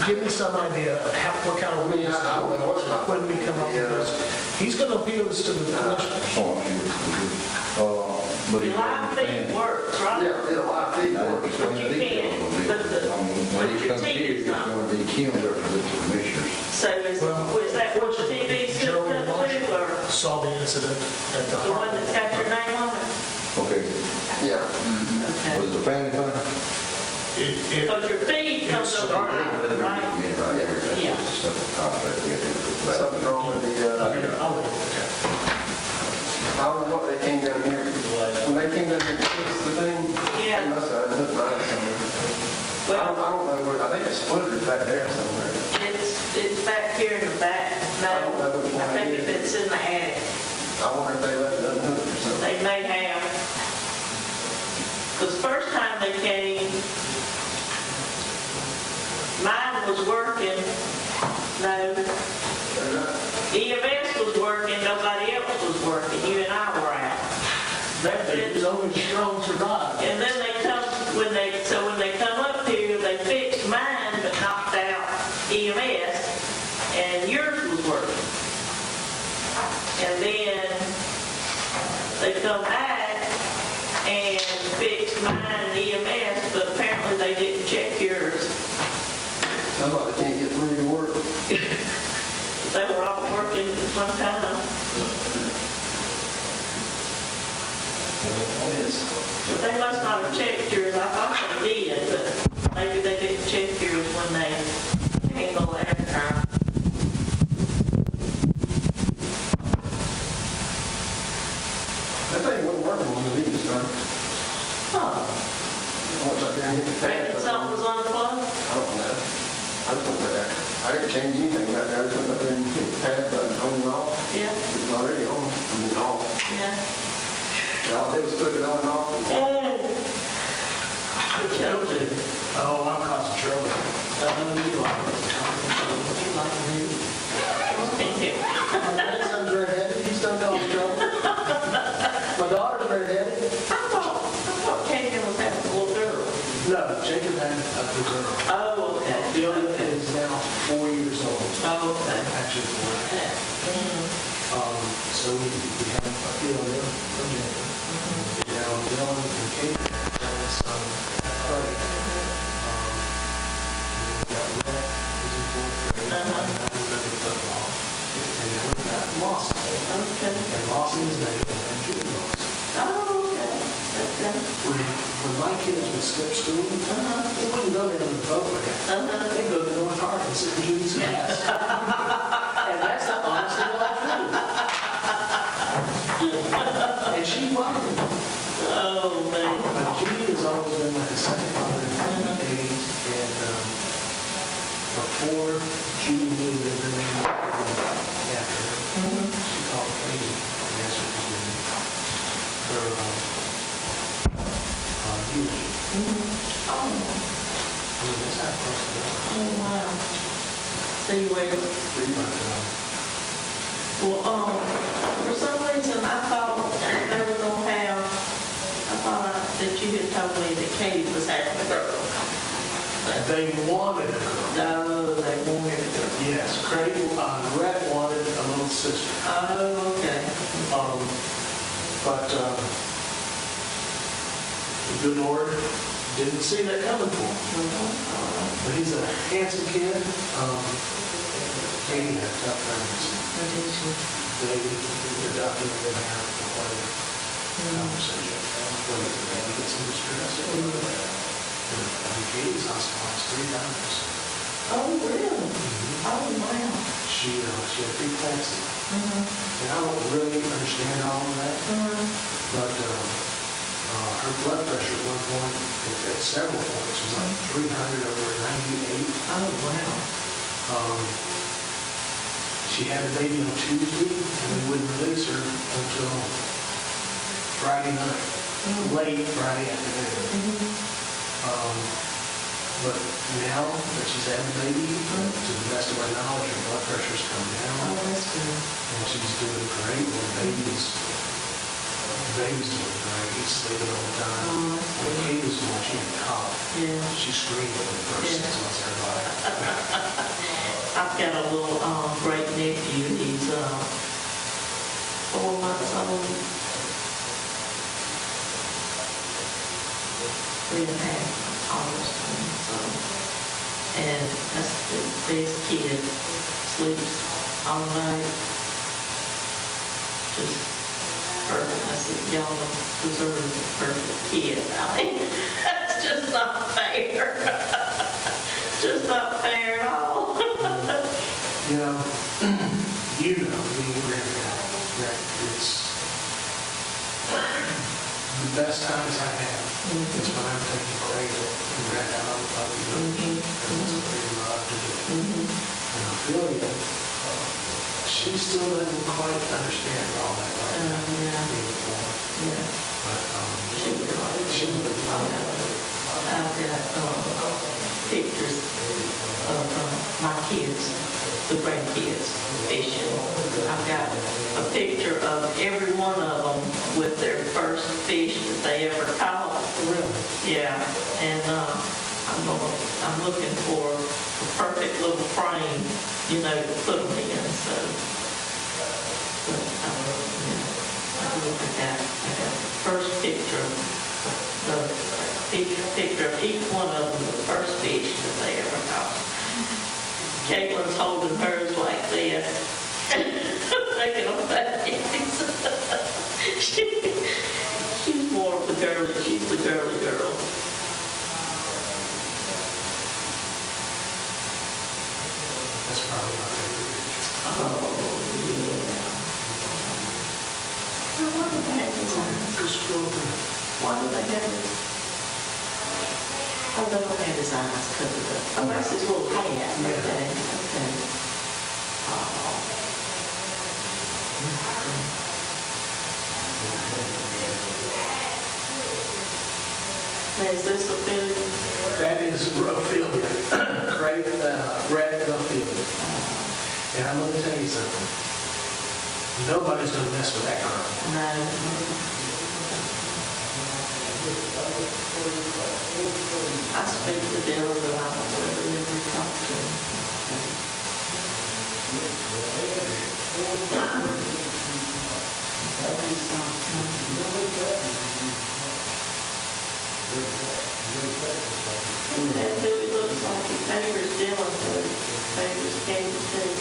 Give me some idea of what kind of rules. I don't know what's not. When we come up with this. He's going to appeal this to the commissioner. But he Live feed works, right? Yeah, live feed works. But you can't, but your TV's not. Going to be cumulative for the commissioners. So is that what your TV's hooked up to, or Saw the incident at the the one Hart. that's got your name on it? Okay, Yeah. Okay. was it the family thing? Because your feed comes over live, right? Yeah. Something wrong with the, I don't know what they came down here. When they came down here to fix the thing, Yeah. they must have hooked mine somewhere. I don't know where, I think it's splittered back there somewhere. It's back here in the back. No, I don't know which one I think it is. if it's in the attic, I wonder if they left it unhooked or something. they may have. Because first time they came, mine was working. No, EMS was working, nobody else was working. You and I were out. It's only strong survive. And then they come, when they come up here, they fixed mine but knocked out EMS, and yours was working. And then they come back and fixed mine and EMS, but apparently they didn't check yours. Somebody can't get through to work. They were all working at one time. But they must not have checked yours. I thought they did, but maybe they didn't check yours when they handled the air time. That thing wasn't working when we leave this time. Huh. What's up there? Maybe something was unplugged? I don't know. I just went there. I didn't change anything back there. I just went up there and hit the pad button on and off. Yeah, It was already on. I mean, off. yeah. All I did was put it on and off. Oh. What y'all do? Oh, I'm causing trouble. You like me? My son's redheaded, he's done causing trouble. My daughter's redheaded. I thought Kagan was having a little girl. No, Jacob had a good girl. Oh, okay. Dylan is now 4 years old. Oh, okay. Actually 4. Yeah. So we have a few of them from Jacob. Now, Dylan and Kate, Dylan's son, Craig. We've got Rhett, who's in 4th grade. Now he's in football. And then we've got Mossy. Okay. And Mossy is named after Judy Mossy. Oh, okay. Okay. When my kids would skip school, they wouldn't go down to the boat ramp. They'd go to North Hart and sit in Judy's class. And that's the honest to God truth. And she loved it. Oh, man. But Judy has always been like a second mother in the 80s. And before Judy knew that her name was after her, she called Katie and asked her to do her eulogy. Oh, I mean, that's how close it was. oh, wow. See where, well, for some reason, I thought they were gonna have, I thought that you had told me that Katie was having a girl. They wanted a girl. No, they wanted a girl. Yes, Craig, Rhett wanted a little sister. Oh, okay. But the good Lord didn't see that coming for him. But he's a handsome kid. Katie had tough pregnancy. They adopted him and had a conversation. in distress. Katie's hospitalized 3 times. Oh, really? Oh, wow. She had preeclampsia. And I don't really understand all of that, but her blood pressure at one point, at several points, was like 300 over 98. Oh, wow. She had a baby on Tuesday, and we wouldn't release her until Friday night, late Friday afternoon. But now that she's had the baby, to the best of my knowledge, her blood pressure's come down. Oh, that's good. And she's doing great. The baby's doing great. He's sleeping all the time. When Kate was born, she had a cough. Yeah. She screamed for the first 6 months of her life. I've got a little great nephew. He's 4 months old. 3.5, almost 4 months old. And that's the best kid. Sleeps all night. Just perfect. I said, y'all don't deserve a perfect kid. I mean, that's just not fair. Just not fair at all. You know, being a grandparent, that it's the best times I have is when I'm taking cradle and ran out of the puppy milk. Because that's what they love to do. And Ophelia, she still doesn't quite understand all that right now. Being born. Yeah. But She would I've got pictures of my kids, the grandkids fishing. I've got a picture of every one of them with their first fish that they ever caught. really, Yeah, and I'm looking for a perfect little frame, you know, to put them in. So, but, I look at that. I got the first picture, the picture of each one of them, the first fish that they ever caught. Caitlin's holding hers like this, making a face. She's more of the girly. She's the girly girl. that's probably my favorite picture. Oh, yeah. Now, why do they have this on? Just scroll through. Why do they have this? Oh, they don't have his eyes covered up. Oh, that's his little hat. Okay, okay. Oh. Now, is this a food? That is Ophelia, red Ophelia. And I'm going to tell you something. Nobody's going to mess with that girl. No. I speak to Dylan, but I don't really talk to him. And that dude looks like he favors Dylan, so he favors Katie too.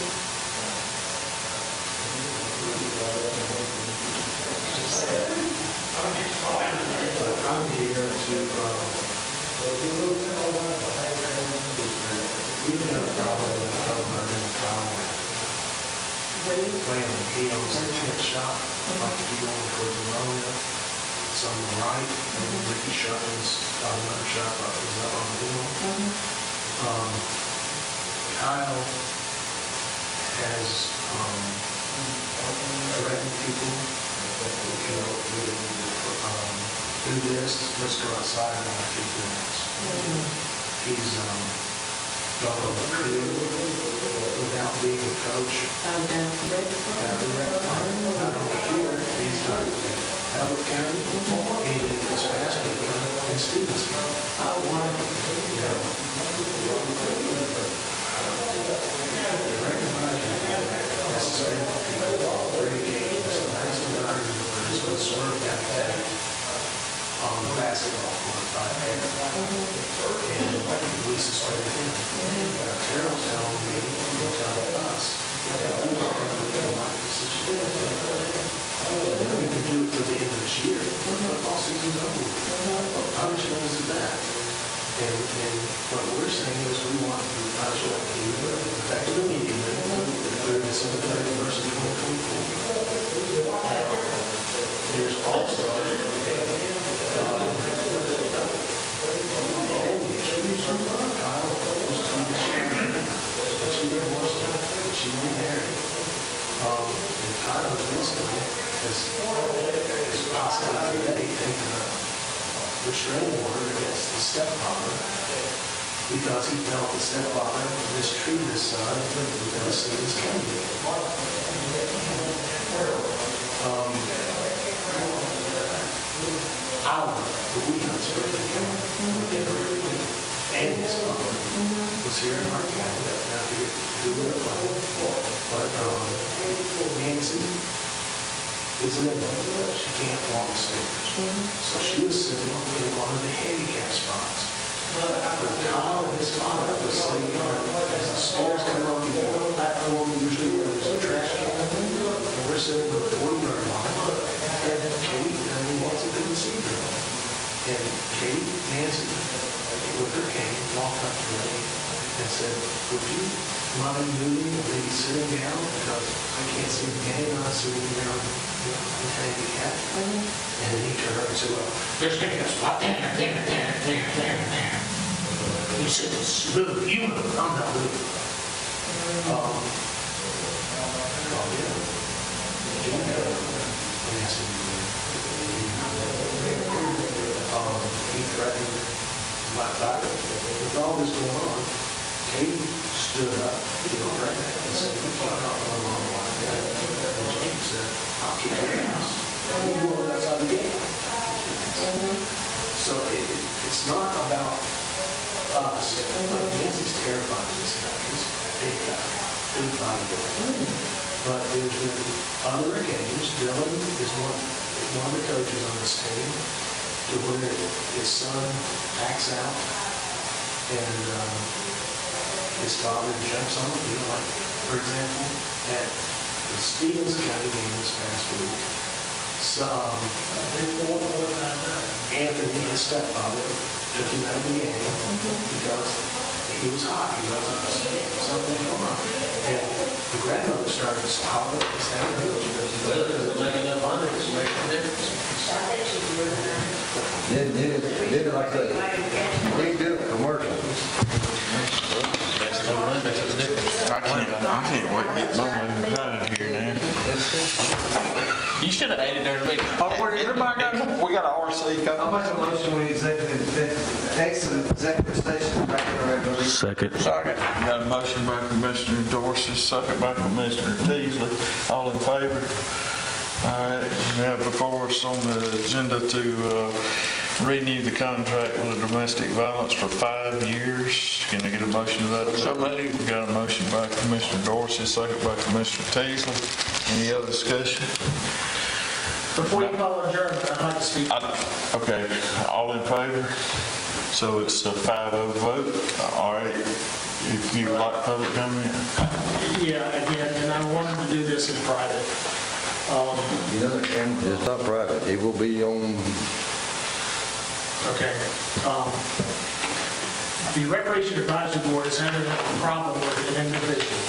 I'm here to, we've got a problem with Coburn and Conway. Landon, he owns a tent shop, like if you go in towards Ammonia, it's on the right, and Ricky Shuttle's got another shop up, is up on the hill. Kyle has threatened people, you know, do this, let's go outside and I'll keep doing this. He's gone on the crew without being a coach. I'm down for breakfast. Not over here, he's done Albert County, he did this basketball in Stevens County. Oh, wow. Necessary people, 30 games, the last one I remember is when Swerve got that on the basketball court by there. And we suspended him. Terrell's telling me, he's telling us, that we don't like the situation. We can do it for the end of this year. Football season's over. punishment is that. And what we're saying is we want to punish what we do, back to the meeting, December 31st, 2024. There's also she remarried. And Kyle recently has possibly today taken a restraining order against the stepfather because he felt the stepfather mistreated his son and was going to see his candidate. The Weekends and his father was here in Hart County. Now, who would have known? But Nancy is an invalid. She can't walk the stairs. So she was sitting in one of the handicap spots. But Kyle and his father was sitting there as the stairs come up the platform, usually where there's a trash can. And we're sitting with the 40-yard line. And Kate and Nancy couldn't see her. And Kate, Nancy, with her cane, walked up to me and said, would you mind moving or maybe sitting down? Because I can't see the game, I'm sitting down in handicap. And then he turned around and said, well, there's going to be a spot there. He said, move, you move, I'm not moving. He threatened my father. With all this going on, Katie stood up, pregnant, and said, you can't talk to my mom like that. And Jake said, I'll kick your ass. And he rolled outside the gate. So it's not about us. Like Nancy's terrified of this guy. He's a big guy, big bodybuilder. But there's been other occasions. Dylan is one of the coaches on this team, to where his son acts out and his father jumps on him. Like, for example, at the Stevens County game this past week, Anthony, his stepfather, took him out of the game because he was hot. He wasn't something going on. And the grandmother started to holler at his dad. Making up on it is making a difference. Did it like that. We do a commercial. I can't wait to get my movie out of here now. You should have added there to me. We got an RC I'll make a motion we exit executive session back in our regular. Second. Second. Got a motion by Commissioner Dorsey, second by Commissioner Teasley. All in favor? All right, we have before us on the agenda to renew the contract with the domestic violence for 5 years. Can I get a motion to that? So moved. We got a motion by Commissioner Dorsey, second by Commissioner Teasley. Any other discussion? Before you call adjournment, I'd like to speak. Okay, all in favor? So it's a 5-0 vote. All right, if you would like public comment? Yeah, again, and I wanted to do this in private. It's not private. It will be on. Okay. The Recreation Advisory Board is having a problem with an individual